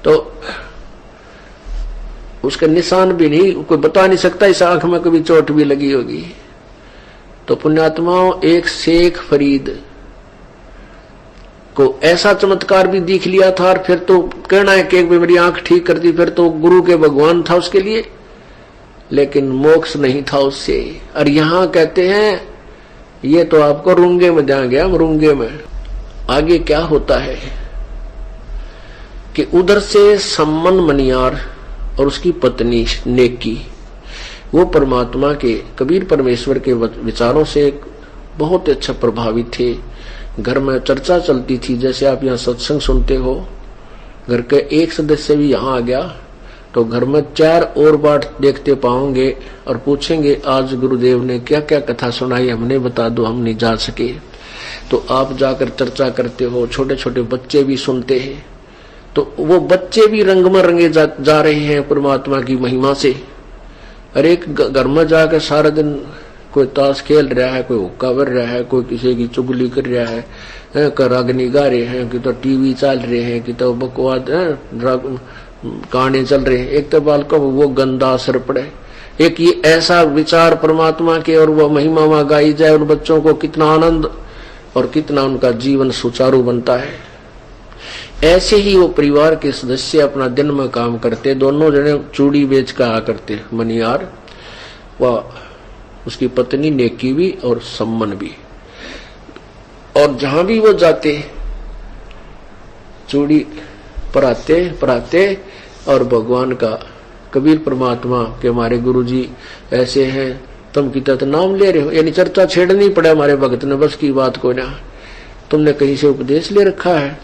तो उसके निशान भी नहीं, कोई बता नहीं सकता इस आंख में कभी चोट भी लगी होगी। तो पुण्यात्माओं, एक शेख फरीद को ऐसा चमत्कार भी दिख लिया था, और फिर तो कहना है कि मेरी आंख ठीक कर दी, फिर तो गुरु के भगवान था उसके लिए, लेकिन मोक्ष नहीं था उससे। और यहां कहते हैं ये तो आपको रूंगे में ध्यान गया, रूंगे में। आगे क्या होता है कि उधर से सम्मन मनियार और उसकी पत्नी नेकी, वो परमात्मा के कबीर परमेश्वर के विचारों से बहुत अच्छा प्रभावित थे। घर में चर्चा चलती थी, जैसे आप यहाँ सत्संग सुनते हो, घर के एक सदस्य भी यहाँ आ गया तो घर में 4 और बाट देखते पाओगे और पूछेंगे आज गुरुदेव ने क्या क्या कथा सुनाई, हमने बता दो, हम नहीं जा सके। तो आप जाकर चर्चा करते हो, छोटे छोटे बच्चे भी सुनते हैं, तो वो बच्चे भी रंग में रंगे जा रहे हैं परमात्मा की महिमा से। और एक घर में जाकर सारा दिन कोई ताश खेल रहा है, कोई हुक्का भर रहा है, कोई किसी की चुगली कर रहा है, रागनी गा रहे हैं, कि तो टीवी चल रहे हैं, कि तो बकवाद गाने चल रहे हैं। एक तो बाल को वो गंदा असर पड़े, एक ये ऐसा विचार परमात्मा के और वो महिमा वहां गाई जाए, उन बच्चों को कितना आनंद और कितना उनका जीवन सुचारू बनता है। ऐसे ही वो परिवार के सदस्य अपना दिन में काम करते, दोनों जने चूड़ी बेच कर आ करते, मनियार व उसकी पत्नी नेकी भी और सम्मन भी। और जहां भी वो जाते चूड़ी पराते और भगवान का, कबीर परमात्मा के हमारे गुरुजी ऐसे हैं, तुम की तो नाम ले रहे हो, यानी चर्चा छेड़नी पड़े हमारे भगत ने, बस की बात को ना, तुमने कहीं से उपदेश ले रखा है।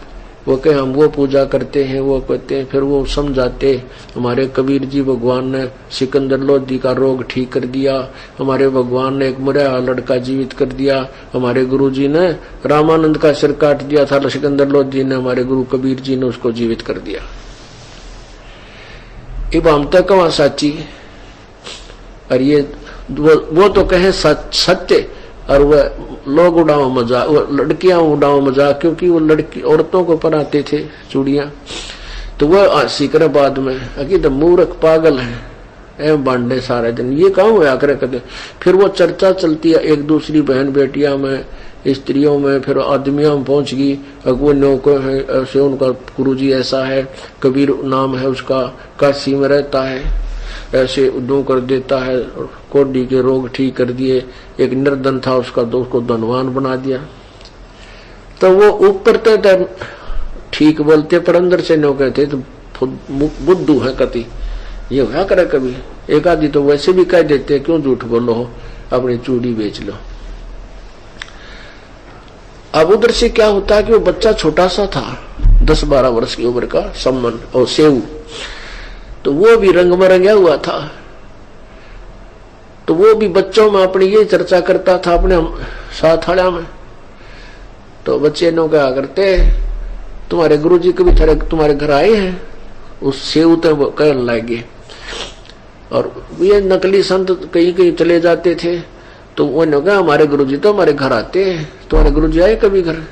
वो कहे हम वो पूजा करते हैं, वो कहते हैं, फिर वो समझाते, हमारे कबीर जी भगवान ने सिकंदर लोधी का रोग ठीक कर दिया, हमारे भगवान ने एक मरा लड़का जीवित कर दिया, हमारे गुरु जी ने रामानंद का सिर काट दिया था, सिकंदर लोधी ने, हमारे गुरु कबीर जी ने उसको जीवित कर दिया। अब हम तक वहां साची, और ये वो तो कहे सत्य, और वह लोग उड़ाओ मजाक, वो लड़कियां उड़ाओ मजाक, क्योंकि वो लड़की औरतों को पहनाते थे चूड़ियां, तो वह सीकर बाद में अकीद मूर्ख पागल है एवं बांडे सारे दिन, ये कहाँ हुआ करे कहते। फिर वो चर्चा चलती है एक दूसरी बहन बेटियां में, स्त्रियों में, फिर आदमियों में पहुंच गई, अगुवनों को है ऐसे, उनका गुरुजी ऐसा है, कबीर नाम है उसका, काशी में रहता है, ऐसे उद्दू कर देता है, कोडी के रोग ठीक कर दिए, एक निर्धन था उसका दोस्त को धनवान बना दिया। तो वो ऊपर तो ठीक बोलते पर अंदर से नो कहते तो बुद्धू है कति, ये हुआ करे कभी। एक आदि तो वैसे भी कह देते क्यों झूठ बोलो हो, अपनी चूड़ी बेच लो। अब उधर से क्या होता है कि वो बच्चा छोटा सा था, 10-12 वर्ष की उम्र का, सम्मन और सेऊ, तो वो भी रंग में रंगा हुआ था। तो वो भी बच्चों में अपनी ये चर्चा करता था अपने साथ आड़ा में। तो बच्चे नो क्या करते, तुम्हारे गुरुजी कभी तुम्हारे घर आए हैं, उस सेव तो कहने लगे। और ये नकली संत कहीं कहीं चले जाते थे, तो वो ने कहा हमारे गुरुजी तो हमारे घर आते हैं, तुम्हारे गुरुजी आए कभी घर?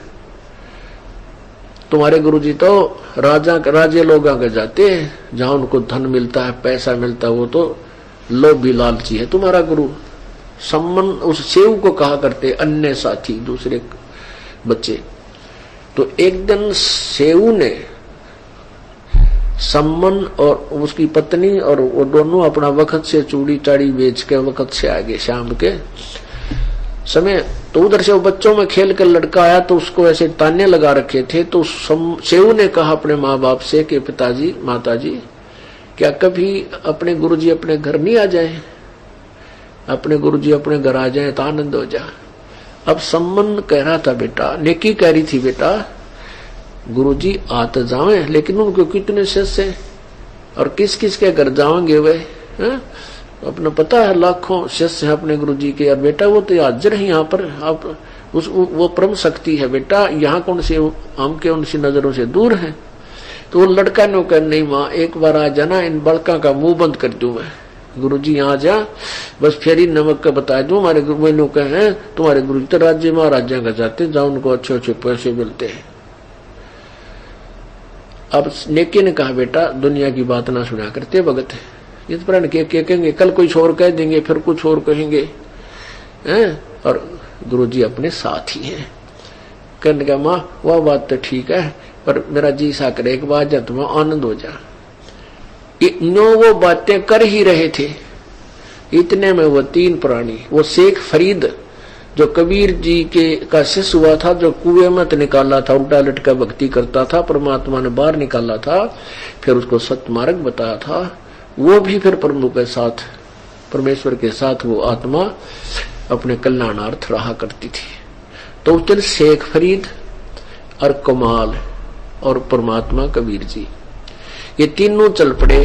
तुम्हारे गुरुजी तो राजे लोग आगे जाते हैं, जहां उनको धन मिलता है, पैसा मिलता है, वो तो लोभी लालची है तुम्हारा गुरु। सम्मन उस सेव को कहा करते अन्य साथी दूसरे बच्चे। तो एक दिन सेव ने सम्मन और उसकी पत्नी और वो दोनों अपना वक्त से चूड़ी चाड़ी बेच के वक्त से आगे शाम के समय, तो उधर से वो बच्चों में खेल कर लड़का आया, तो उसको ऐसे ताने लगा रखे थे। तो सेव ने कहा अपने माँ बाप से कि पिताजी माताजी, क्या कभी अपने गुरुजी अपने घर नहीं आ जाए? अपने गुरुजी अपने घर आ जाए तो आनंद हो जा। अब सम्मन कह रहा था बेटा, नेकी कह रही थी बेटा गुरुजी आ तो जावे, लेकिन उनको कितने शिष्य हैं और किस किस के घर जाओगे वे? अपना पता है लाखों शिष्य है अपने गुरुजी के। यार बेटा वो तो हाजिर है यहाँ पर, आप वो परम शक्ति है बेटा, यहाँ कौन से हम के उनसी नजरों से दूर है। तो वो लड़का ने कहा नहीं माँ, एक बार आ जाना, इन बड़का का मुंह बंद कर दूं मैं, गुरुजी यहाँ जा, बस फेरी नमक का बता दो, हमारे गुरु कहे तुम्हारे गुरुजी तो राज्य महाराजा का जाते, जाओ उनको अच्छे अच्छे पैसे मिलते हैं। अब नेकी ने कहा बेटा दुनिया की बात ना सुना करते भगत, इस पर कहेंगे कल कुछ और कह देंगे, फिर कुछ और कहेंगे हैं, और गुरुजी अपने साथ ही हैं। कहने का माँ वह बात तो ठीक है, पर मेरा जी सा करे एक बात जा तुम्हें आनंद हो जा। नो वो बातें कर ही रहे थे, इतने में वो तीन प्राणी, वो शेख फरीद जो कबीर जी के का शिष्य हुआ था, जो कुएं में निकाला था, उल्टा लटका भक्ति करता था, परमात्मा ने बाहर निकाला था, फिर उसको सत्य मार्ग बताया था, वो भी फिर प्रभु के साथ, परमेश्वर के साथ वो आत्मा अपने कल्याणार्थ रहा करती थी। तो उस दिन शेख फरीद और कमाल और परमात्मा कबीर जी, ये तीनों चल पड़े।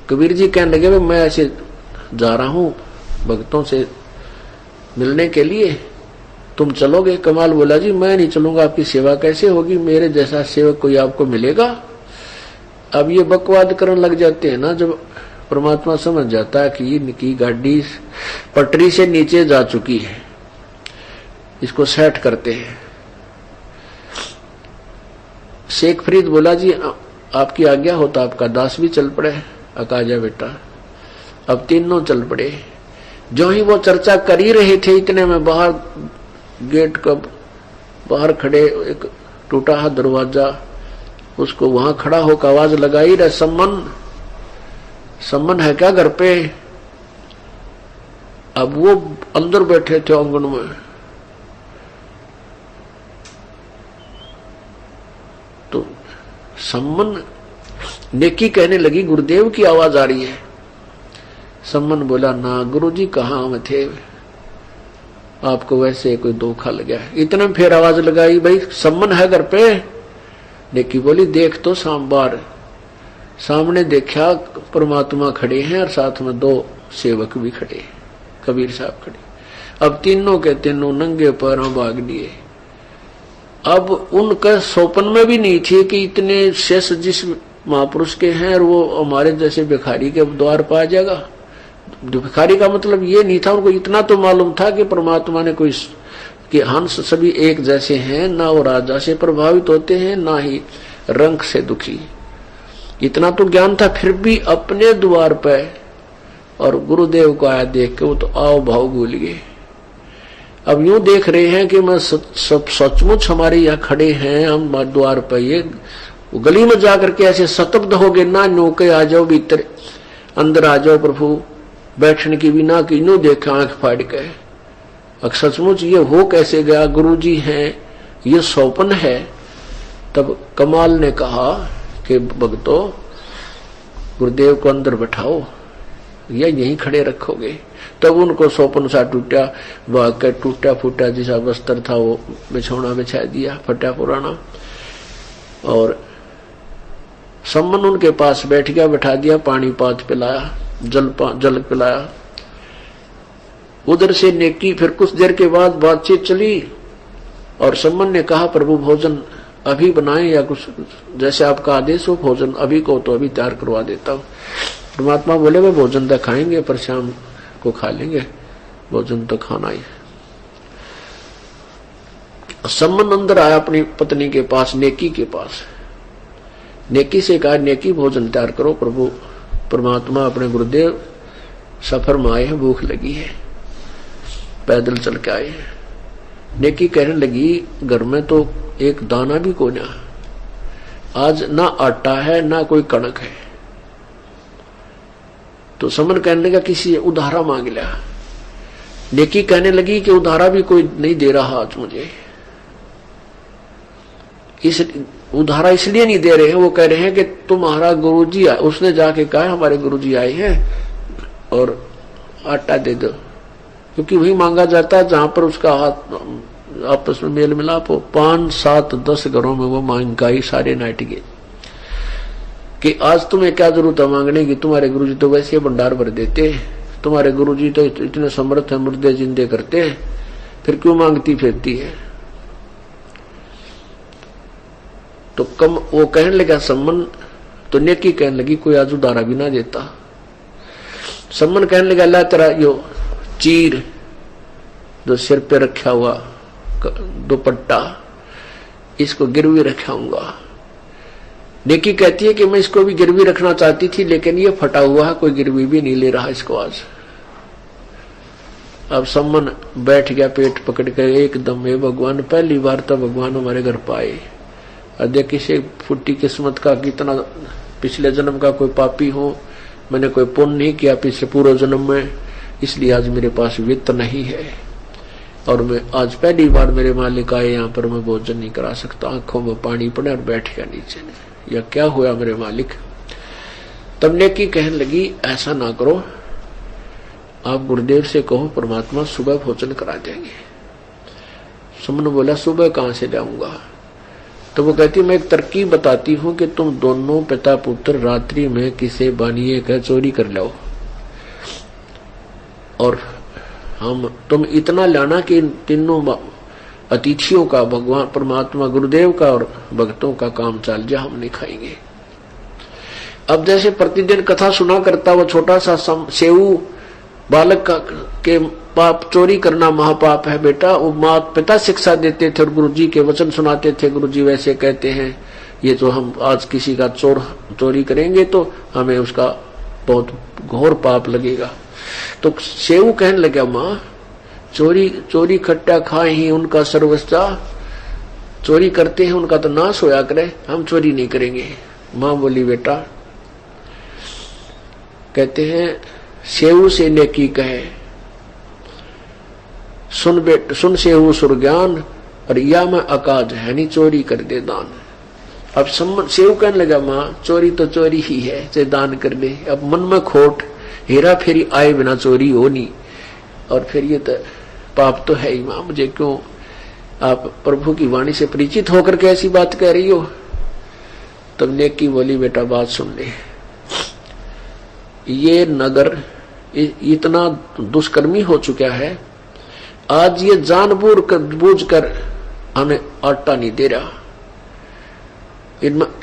कबीर जी कहने लगे मैं ऐसे जा रहा हूं भक्तों से मिलने के लिए, तुम चलोगे? कमाल बोला जी मैं नहीं चलूंगा, आपकी सेवा कैसे होगी, मेरे जैसा सेवक कोई आपको मिलेगा? अब ये बकवाद करने लग जाते हैं ना, जब परमात्मा समझ जाता है कि इनकी गाड़ी पटरी से नीचे जा चुकी है, इसको सेट करते हैं। शेख फरीद बोला जी आपकी आज्ञा हो तो आपका दास भी चल पड़े। अकाजा बेटा। अब तीनों चल पड़े। जो ही वो चर्चा कर ही रहे थे, इतने में बाहर गेट का बाहर खड़े एक टूटा है दरवाजा, उसको वहां खड़ा होकर आवाज लगाई रे सम्मन है क्या घर पे? अब वो अंदर बैठे थे आंगन में, तो सम्मन नेकी कहने लगी गुरुदेव की आवाज आ रही है। सम्मन बोला ना गुरुजी कहाँ में थे, आपको वैसे कोई धोखा लग गया। इतने में फिर आवाज लगाई भाई सम्मन है घर पे? नेकी बोली देख तो बार सामने देखा परमात्मा खड़े हैं और साथ में दो सेवक भी खड़े, कबीर साहब खड़े। अब तीनों के तीनों नंगे पैरों भाग लिए। अब उनका सोपन में भी नहीं थी कि इतने शेष जिस महापुरुष के हैं और वो हमारे जैसे भिखारी के द्वार पर आ जाएगा। भिखारी का मतलब ये नहीं था, उनको इतना तो मालूम था कि परमात्मा ने कोई कि हंस सभी एक जैसे हैं, ना वो राजा से प्रभावित होते हैं ना ही रंग से दुखी, इतना तो ज्ञान था। फिर भी अपने द्वार पे और गुरुदेव को आया देख के वो तो आओ भाव भूल गए। अब यूं देख रहे हैं कि मैं सचमुच हमारे यहाँ खड़े हैं, हम द्वार पर, ये गली में जाकर के ऐसे सतब्ध हो गए ना, नौके आ जाओ भीतर, अंदर आ जाओ प्रभु, बैठने की भी ना की, नो देखा आंख फाड़ के। अब सचमुच ये हो कैसे गया, गुरुजी हैं, ये सौपन है। तब कमाल ने कहा कि भक्तों गुरुदेव को अंदर बैठाओ या यहीं खड़े रखोगे? तब उनको सौपन सा टूटा, वह के टूटा फूटा जैसा वस्त्र था वो बिछौना बिछा दिया फटा पुराना, और सम्मन उनके पास बैठ गया, बैठा दिया, पानी पात पिलाया, जल पिलाया। उधर से नेकी फिर कुछ देर के बाद बातचीत चली और सम्मन ने कहा प्रभु भोजन अभी बनाएं या कुछ जैसे आपका आदेश हो, भोजन अभी को तो अभी तैयार करवा देता हूं। परमात्मा बोले वे भोजन तो खाएंगे पर शाम को खा लेंगे, भोजन तो खाना ही। सम्मन अंदर आया अपनी पत्नी के पास, नेकी के पास। नेकी से कहा नेकी भोजन तैयार करो, प्रभु परमात्मा अपने गुरुदेव सफर में आए हैं, भूख लगी है, पैदल चल के आए हैं। नेकी कहने लगी घर में तो एक दाना भी को ना, आज ना आटा है ना कोई कणक है। तो समन कहने लगा किसी उधारा मांग लिया। नेकी कहने लगी कि उधारा भी कोई नहीं दे रहा आज मुझे, इस उधारा इसलिए नहीं दे रहे हैं, वो कह रहे हैं कि तुम्हारा गुरुजी आए, उसने जाके कहा हमारे गुरुजी आए हैं और आटा दे दो, क्योंकि वही मांगा जाता है जहां पर उसका हाथ आपस में मेल मिलाप हो। 5, 7, 10 घरों में वो महंगाई सारे नाट गए कि आज तुम्हें क्या जरूरत है मांगने की, तुम्हारे गुरुजी तो वैसे भंडार भर देते, तुम्हारे गुरुजी तो इतने समर्थ है, मुर्दे जिंदे करते हैं, फिर क्यों मांगती फिरती है। तो कम वो कहने लगा सम्मन, तो नेकी कहने लगी कोई आज उधारा भी ना देता, सम्मन कहने लगा, अल्लाह तेरा यो चीर जो सिर पे रखा हुआ दुपट्टा, इसको गिरवी रखाऊंगा। नेकी कहती है कि मैं इसको भी गिरवी रखना चाहती थी, लेकिन ये फटा हुआ है, कोई गिरवी भी नहीं ले रहा इसको आज। अब सम्मन बैठ गया पेट पकड़ कर एकदम, हे भगवान, पहली बार तो भगवान हमारे घर पाए। देख किसी फुट्टी किस्मत का, कितना पिछले जन्म का कोई पापी हो, मैंने कोई पुण्य नहीं किया पिछले पूर्व जन्म में, इसलिए आज मेरे पास वित्त नहीं है और मैं आज पहली बार मेरे मालिक आए यहाँ पर, मैं भोजन नहीं करा सकता। आंखों में पानी पड़े और बैठ गया नीचे ने, या क्या हुआ मेरे मालिक। तब नेकी कहने लगी, ऐसा ना करो, आप गुरुदेव से कहो परमात्मा सुबह भोजन करा देंगे। सुमन बोला, सुबह कहां से लाऊंगा? तो वो कहती, मैं एक तरकीब बताती हूं कि तुम दोनों पिता पुत्र रात्रि में किसी बानिए का चोरी कर लो और तुम इतना लाना कि तीनों अतिथियों का, भगवान परमात्मा गुरुदेव का और भक्तों का काम चल जाए, हम नहीं खाएंगे। अब जैसे प्रतिदिन कथा सुना करता वो छोटा सा सेऊ बालक का के पाप चोरी करना महापाप है बेटा, वो माता पिता शिक्षा देते थे और गुरुजी के वचन सुनाते थे। गुरुजी वैसे कहते हैं, ये जो हम आज किसी का चोरी करेंगे तो हमें उसका बहुत घोर पाप लगेगा। तो सेऊ कहने लगा, माँ चोरी खट्टा खाए ही उनका सर्वस्ता, चोरी करते हैं उनका तो नाश होया करे, हम चोरी नहीं करेंगे। माँ बोली, बेटा, कहते हैं सेऊ से नेकी कहे, सुन सेऊ सुरज्ञान, और या मैं अकाज है नहीं चोरी कर दे दान। अब सेऊ कहने लगा, माँ चोरी तो चोरी ही है, चाहे दान कर दे। अब मन में खोट, हेरा फेरी आए बिना चोरी हो नहीं, और फिर ये तो पाप तो है ही माँ, मुझे क्यों आप प्रभु की वाणी से परिचित होकर के ऐसी बात कह रही हो? तब नेकी बोली, बेटा बात सुन ले, ये नगर इतना दुष्कर्मी हो चुका है, आज ये जानबूझ कर हमें आटा नहीं दे रहा।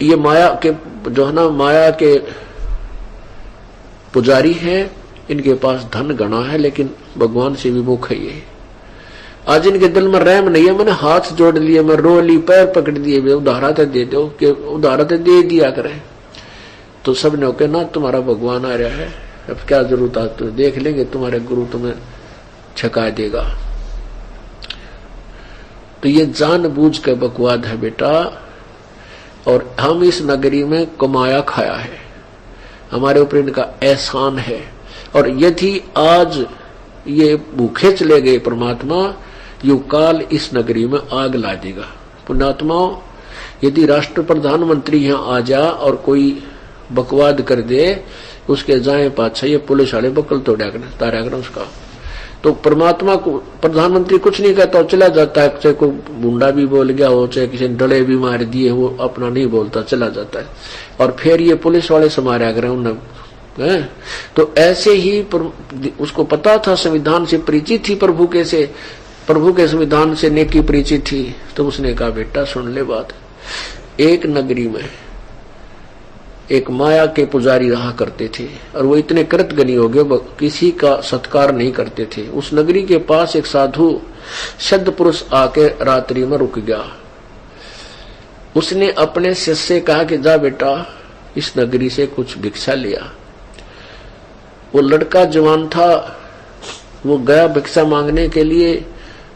ये माया के जो है ना, माया के पुजारी हैं, इनके पास धन गणा है लेकिन भगवान से विमुख है ये। आज इनके दिल में रहम नहीं है, मैंने हाथ जोड़ लिए, मैं रो ली, पैर पकड़ दिए, उधारा तो दे दो, कि उधारा तो दे दिया करें। तो सब ने कहा, ना तुम्हारा भगवान आ रहा है, अब क्या जरूरत है, तो देख लेंगे, तुम्हारे गुरु तुम्हें छका देगा। तो ये जानबूझ के बकवाद है बेटा, और हम इस नगरी में कमाया खाया है, हमारे ऊपर इनका एहसान है, और यदि आज ये भूखे चले गए परमात्मा, यू काल इस नगरी में आग ला देगा। पुण्यात्माओं, यदि राष्ट्र प्रधानमंत्री यहाँ आ जा और कोई बकवाद कर दे, उसके जाए पाछा ये पुलिस वाले बकल तोड़ा कर उसका। तो परमात्मा को प्रधानमंत्री कुछ नहीं कहता, चला जाता है, चाहे कोई गुंडा भी बोल गया हो, चाहे किसी ने डले भी मार दिए, वो अपना नहीं बोलता, चला जाता है, और फिर ये पुलिस वाले समारा करें उन्हें। तो ऐसे ही उसको पता था, संविधान से परिचित थी, प्रभु के संविधान से नेकी परिचित थी। तो उसने कहा, बेटा सुन ले बात, एक नगरी में एक माया के पुजारी रहा करते थे, और वो इतने कृतज्ञ हो गए, किसी का सत्कार नहीं करते थे। उस नगरी के पास एक साधु सिद्ध पुरुष आके रात्रि में रुक गया। उसने अपने शिष्य से कहा कि जा बेटा इस नगरी से कुछ भिक्षा लिया। वो लड़का जवान था, वो गया भिक्षा मांगने के लिए,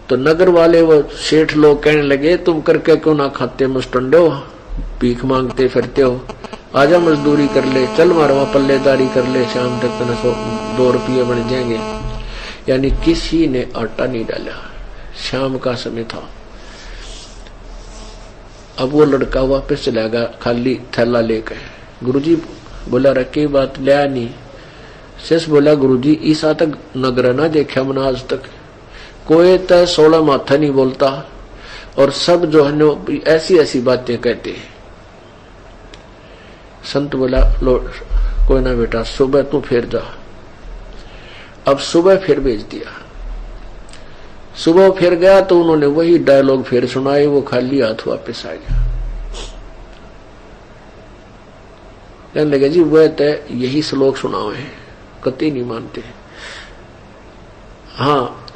तो नगर वाले वो सेठ लोग कहने लगे, तुम करके क्यों ना खाते मुस्टंडो, भीख मांगते फिरते हो, आजा मजदूरी कर ले, चल मारवा पल्लेदारी कर ले, शाम तक तो 2 रुपये बन जाएंगे। यानी किसी ने आटा नहीं डाला, शाम का समय था। अब वो लड़का वापस चला गया खाली थैला लेकर। गुरुजी बोला, रखी बात लिया नहीं। शेष बोला, गुरुजी ईसा तक नगर ना देखा मैंने आज तक, कोई तो 16 माथा नहीं बोलता, और सब जो है ऐसी ऐसी बातें कहते हैं। संत बोला, लो कोई ना बेटा, सुबह तू फिर जा। अब सुबह फिर भेज दिया। सुबह फिर गया तो उन्होंने वही डायलॉग फिर सुनाए, वो खाली हाथ वापस आ गया। कहने लगे, जी वह तो यही श्लोक सुनाओ है, कतई नहीं मानते। हाँ,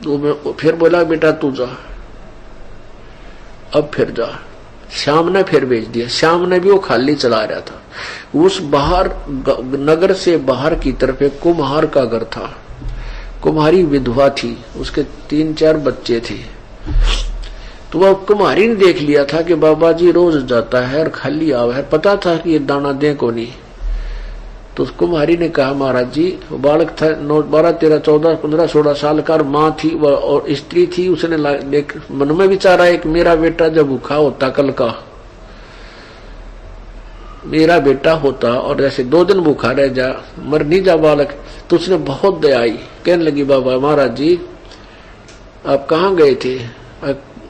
तो मैं फिर बोला बेटा तू जा, अब फिर जा। श्याम ने फिर भेज दिया। श्याम ने भी वो खाली चला रहा था। उस बाहर नगर से बाहर की तरफ एक कुम्हार का घर था। कुम्हारी विधवा थी, उसके 3-4 बच्चे थे। तो वह कुम्हारी ने देख लिया था कि बाबा जी रोज जाता है और खाली आवा है, पता था कि ये दाना दे को नहीं। तो कुम्हारी ने कहा महाराज जी, बालक था 9, 12, 13, 14, 15, 16 साल का, माँ थी और स्त्री थी। उसने मन में विचारा एक मेरा बेटा जब भूखा होता कल का, मेरा बेटा होता और जैसे 2 दिन भूखा रह जा, मर नहीं जा बालक, तो उसने बहुत दया आई। कहने लगी बाबा महाराज जी आप कहाँ गए थे?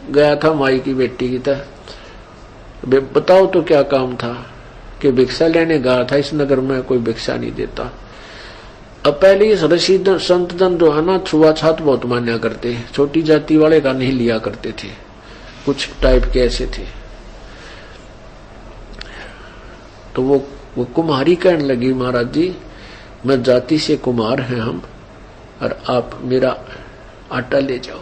गया था माई की बेटी की तरह। बताओ तो क्या काम था? कि भिक्षा लेने गया था, इस नगर में कोई भिक्षा नहीं देता। अब पहले इस ऋषि संत जन जो है ना छुआछात बहुत मान्या करते हैं, छोटी जाति वाले का नहीं लिया करते थे, कुछ टाइप के ऐसे थे। तो वो कुम्हारी कहने लगी महाराज जी मैं जाति से कुमार हैं हम, और आप मेरा आटा ले जाओ,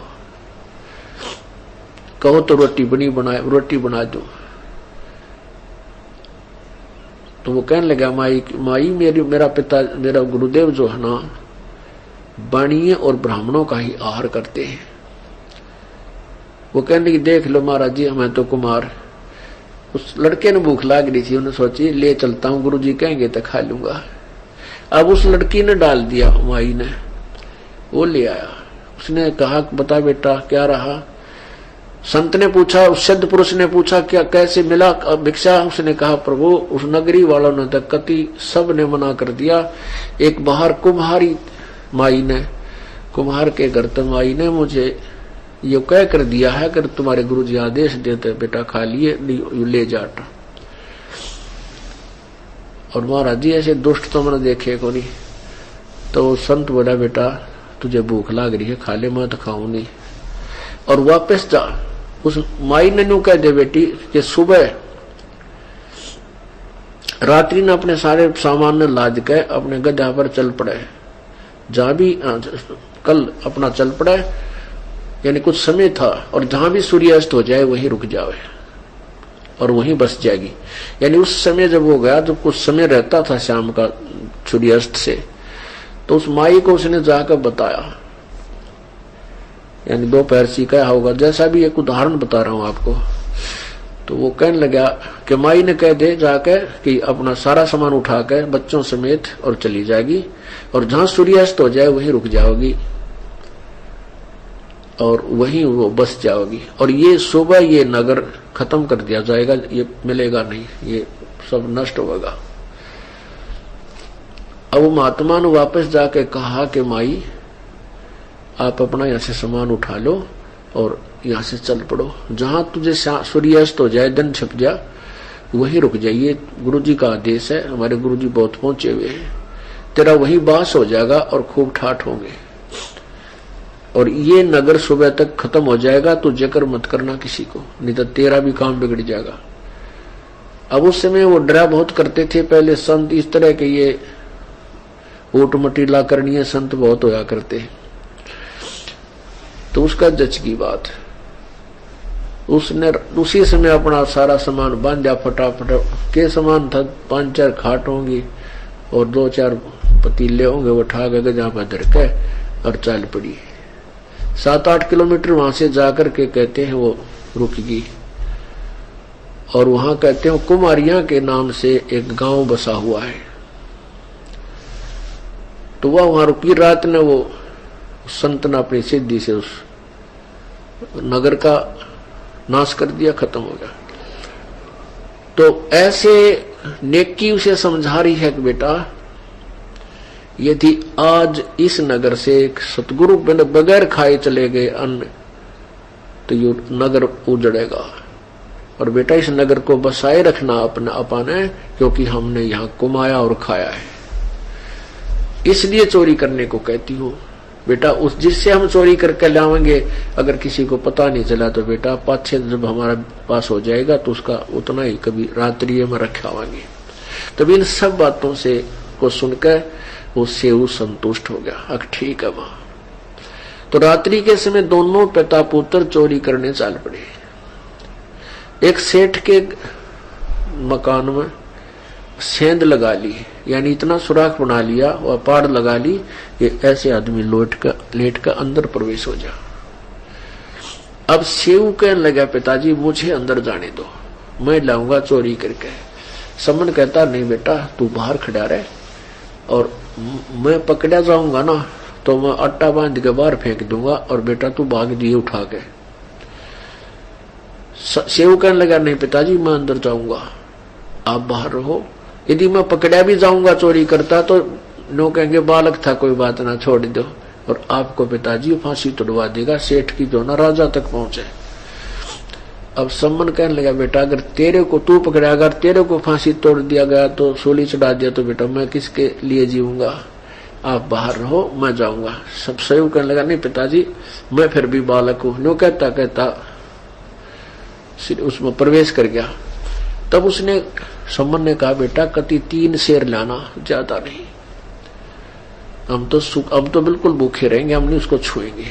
कहो तो रोटी बना दो। तो वो कहने लगा माई मेरा पिता मेरा गुरुदेव जो है ना बाणीय और ब्राह्मणों का ही आहार करते हैं। वो कहने लगी देख लो महाराज जी हमें तो कुमार। उस लड़के ने भूख लाग रही थी, उन्हें सोची ले चलता हूँ, गुरुजी कहेंगे तो खा लूंगा। अब उस लड़की ने डाल दिया, माई ने वो ले आया। उसने कहा बता बेटा क्या रहा? संत ने पूछा, उस सिद्ध पुरुष ने पूछा क्या कैसे मिला भिक्षा? उसने कहा प्रभु उस नगरी वालों ने तक कति सब ने मना कर दिया। एक बाहर कुम्हारी माई ने, कुम्हार के घर तो माई ने मुझे ये कह कर दिया है कि तुम्हारे गुरुजी आदेश देते बेटा खा लिए ले जाटा। और महाराज जी ऐसे दुष्ट तो मैंने देखे को नहीं। तो संत बोला बेटा तुझे भूख लाग रही है, खा ले, मैं तो खाऊं नहीं, और वापस जा। उस माई ने न्यू कह दे बेटी कि सुबह रात्रि ने अपने सारे सामान ने लाद के अपने गधा पर चल पड़े, जहां भी कल अपना चल पड़े, यानी कुछ समय था, और जहां भी सूर्यास्त हो जाए वहीं रुक जावे और वहीं बस जाएगी। यानी उस समय जब वो गया, जब कुछ समय रहता था शाम का सूर्यास्त से, तो उस माई को उसने जाकर बताया, यानी दोपहर सीखा होगा, जैसा भी एक उदाहरण बता रहा हूं आपको। तो वो कहने लगा कि माई ने कह दे जाकर कि अपना सारा सामान उठा कर बच्चों समेत और चली जाएगी, और जहां सूर्यास्त हो जाए वहीं रुक जाओगी और वहीं वो बस जाओगी, और ये सुबह ये नगर खत्म कर दिया जाएगा, ये मिलेगा नहीं, ये सब नष्ट होगा। अब महात्मा ने वापस जाके कहा कि माई आप अपना यहाँ से सामान उठा लो और यहाँ से चल पड़ो, जहां तुझे सूर्यास्त हो जाए, दिन छिप जा, वहीं रुक जाइए, गुरुजी का आदेश है, हमारे गुरुजी बहुत पहुंचे हुए हैं, तेरा वही बास हो जाएगा और खूब ठाठ होंगे, और ये नगर सुबह तक खत्म हो जाएगा, तो जिक्र मत करना किसी को, नहीं तो तेरा भी काम बिगड़ जाएगा। अब उस समय वो डरा बहुत करते थे पहले संत, इस तरह के ये ऊट मटीला करनी संत बहुत होया करते हैं। तो उसका जच की बात, उसने उसी समय अपना सारा सामान बांधा, फटाफट के सामान था, 5-4 खाट होंगी और 2-4 पतीले होंगे, वो उठा के जहां पर धर के और चल पड़ी। 7-8 किलोमीटर वहां से जाकर के कहते हैं वो रुकेगी, और वहां कहते हैं कुमारियां के नाम से एक गांव बसा हुआ है। तो वहां रुकी, रात ने वो संत ने अपनी सिद्धि से उस नगर का नाश कर दिया, खत्म हो गया। तो ऐसे नेकी उसे समझा रही है कि बेटा यदि आज इस नगर से सतगुरु बगैर खाए चले गए अन्न, तो ये नगर उजड़ेगा, और बेटा इस नगर को बसाए रखना अपने, क्योंकि हमने यहाँ कमाया और खाया है, इसलिए चोरी करने को कहती हूँ। बेटा उस जिससे हम चोरी करके लाएंगे, अगर किसी को पता नहीं चला तो बेटा पाछे जब हमारा पास हो जाएगा तो उसका उतना ही कभी रात्रि में रखावांगे। तब इन सब बातों से को सुनकर वो सेऊ संतुष्ट हो गया। अब ठीक है मां। तो रात्रि के समय दोनों पिता पुत्र चोरी करने चल पड़े। एक सेठ के मकान में सेंध लगा ली, यानी इतना सुराख बना लिया और पाड़ लगा ली कि ऐसे आदमी लेट का अंदर प्रवेश हो जा। अब सेऊ कहने लगा पिताजी मुझे अंदर जाने दो, मैं लाऊंगा चोरी करके। समन कहता नहीं बेटा तू बाहर खड़ा रहे, और मैं पकड़ा जाऊंगा ना तो मैं आटा बांध के बाहर फेंक दूंगा और बेटा तू भाग दिए उठा के। सेऊ कहने लगा नहीं पिताजी मैं अंदर जाऊंगा, आप बाहर रहो। यदि मैं पकड़ा भी जाऊंगा चोरी करता तो नो कहेंगे बालक था कोई बात ना छोड़ दो, और आपको पिताजी फांसी तोड़वा देगा, सेठ की जो ना राजा तक पहुंचे। अब सम्मन कहने लगा बेटा अगर तेरे को तू पकड़ा, अगर तेरे को फांसी तोड़ दिया गया तो सूली चढ़ा दिया तो बेटा मैं किसके लिए जीऊंगा, आप बाहर रहो मैं जाऊंगा। सब सहयोग कहने लगा नहीं पिताजी मैं फिर भी बालक हूं। नो कहता कहता उसमें प्रवेश कर गया। तब उसने सम्मन ने कहा बेटा कति 3 शेर लाना, ज्यादा नहीं, अब तो बिल्कुल भूखे रहेंगे, हम नहीं उसको छुएंगे।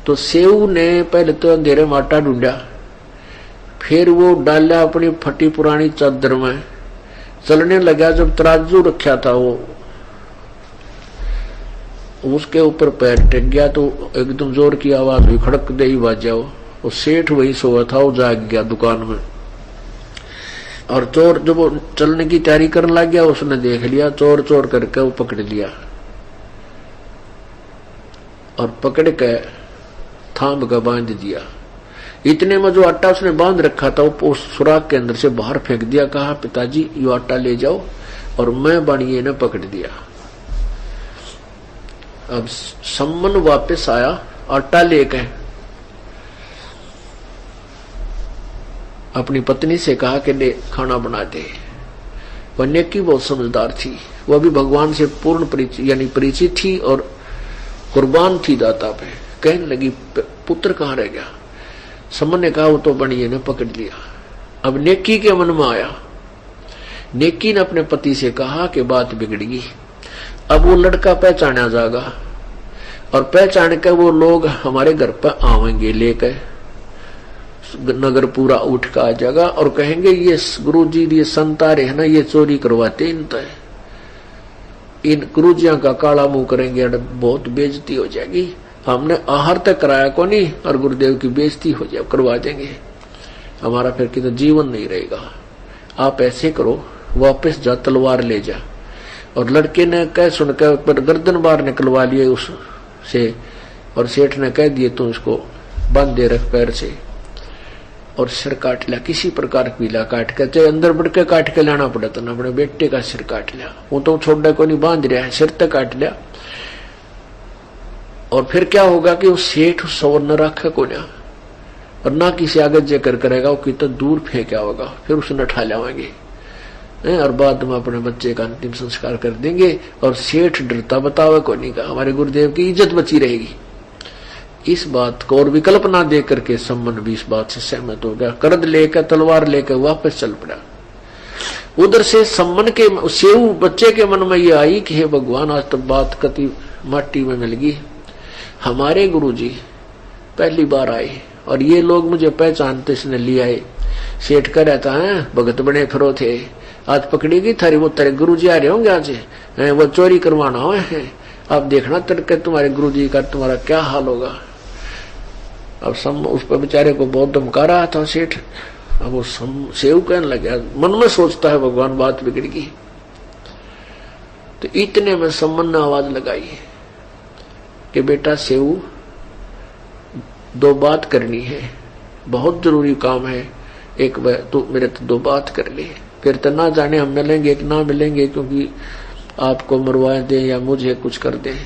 तो सेऊ ने पहले तो अंधेरे में आटा ढूंढा, फिर वो डाला अपनी फटी पुरानी चादर में, चलने लगा। जब तराजू रखा था वो उसके ऊपर पैर टेक गया तो एकदम जोर की आवाज हुई, खड़क दे ही बाजा। वो सेठ वही सोया था, वो जाग गया दुकान में। और चोर जब वो चलने की तैयारी करने लग गया उसने देख लिया, चोर चोर करके वो पकड़ लिया और पकड़ के थाम का बांध दिया। इतने में जो आटा उसने बांध रखा था वो सुराख के अंदर से बाहर फेंक दिया। कहा पिताजी ये आटा ले जाओ, और मैं बाणिये ने पकड़ दिया। अब सम्मन वापस आया आटा लेके, अपनी पत्नी से कहा कि ले खाना बना दे। वह नेकी बहुत समझदार थी, वह भी भगवान से पूर्ण परिचित थी और कुर्बान थी दाता पे। कहने लगी पुत्र कहाँ रह गया। सम्मन ने कहा वो तो बणिये ने पकड़ लिया। अब नेकी के मन में आया, नेकी ने अपने पति से कहा कि बात बिगड़गी, अब वो लड़का पहचाना जाएगा और पहचान के वो लोग हमारे घर पर आवेंगे लेकर, नगर पूरा उठ का आ जाएगा और कहेंगे ये गुरुजी ये संतारे है ना, ये चोरी करवाते इन गुरुजियों का काला मुंह करेंगे, बहुत बेइज्जती हो जाएगी। हमने आहार तक कराया को नहीं और गुरुदेव की बेइज्जती हो जाए करवा देंगे, हमारा फिर कितना जीवन नहीं रहेगा। आप ऐसे करो वापस जा तलवार ले जा। और लड़के ने कह सुनकर पर गर्दन बाहर निकलवा लिए उससे, और सेठ ने कह दिए तू इसको बांध दे रख पैर से, और सिर काट लिया। किसी प्रकार पीला काट कर, चाहे अंदर बढ़ के काट के लाना पड़ा था ना, अपने बेटे का सिर काट लिया। वो तो छोड़ने को नहीं, बांध रहा है, सिर तक काट लिया। और फिर क्या होगा कि वो सेठ सवर न रखे को ना, और ना किसी आगे जेकर करेगा, वो कितना दूर फेंका होगा, फिर उसने उठा लाएंगे और बाद में अपने बच्चे का अंतिम संस्कार कर देंगे। और सेठ डरता बतावे को नहीं का, हमारे गुरुदेव की इज्जत बची रहेगी। इस बात को और विकल्प ना दे करके सम्मन भी इस बात से सहमत हो गया। करद लेकर तलवार लेकर वापस चल पड़ा। उधर से सम्मन के सेऊ बच्चे के मन में ये आई कि हे भगवान आज तो बात कति माटी में मिल गई। हमारे गुरुजी पहली बार आए और ये लोग मुझे पहचानते इसने लिया है। सेठ का रहता है भगत बने फिरो थे, आज पकड़ेगी थारी वो तेरे गुरुजी आ रहे होंगे, आज वो चोरी करवाना हो है। अब देखना तड़के तुम्हारे गुरुजी का तुम्हारा क्या हाल होगा। अब उस पर बेचारे को बहुत धमका रहा था सेठ। अब वो सेव कहने लगा, मन में सोचता है भगवान बात बिगड़ गई। तो इतने में सम्मन ने आवाज लगाई कि बेटा सेऊ 2 बात करनी है, बहुत जरूरी काम है। एक तू मेरे तो 2 बात कर ले, फिर तो ना जाने हम मिलेंगे कि ना मिलेंगे, क्योंकि आपको मरवा दे या मुझे कुछ कर दे।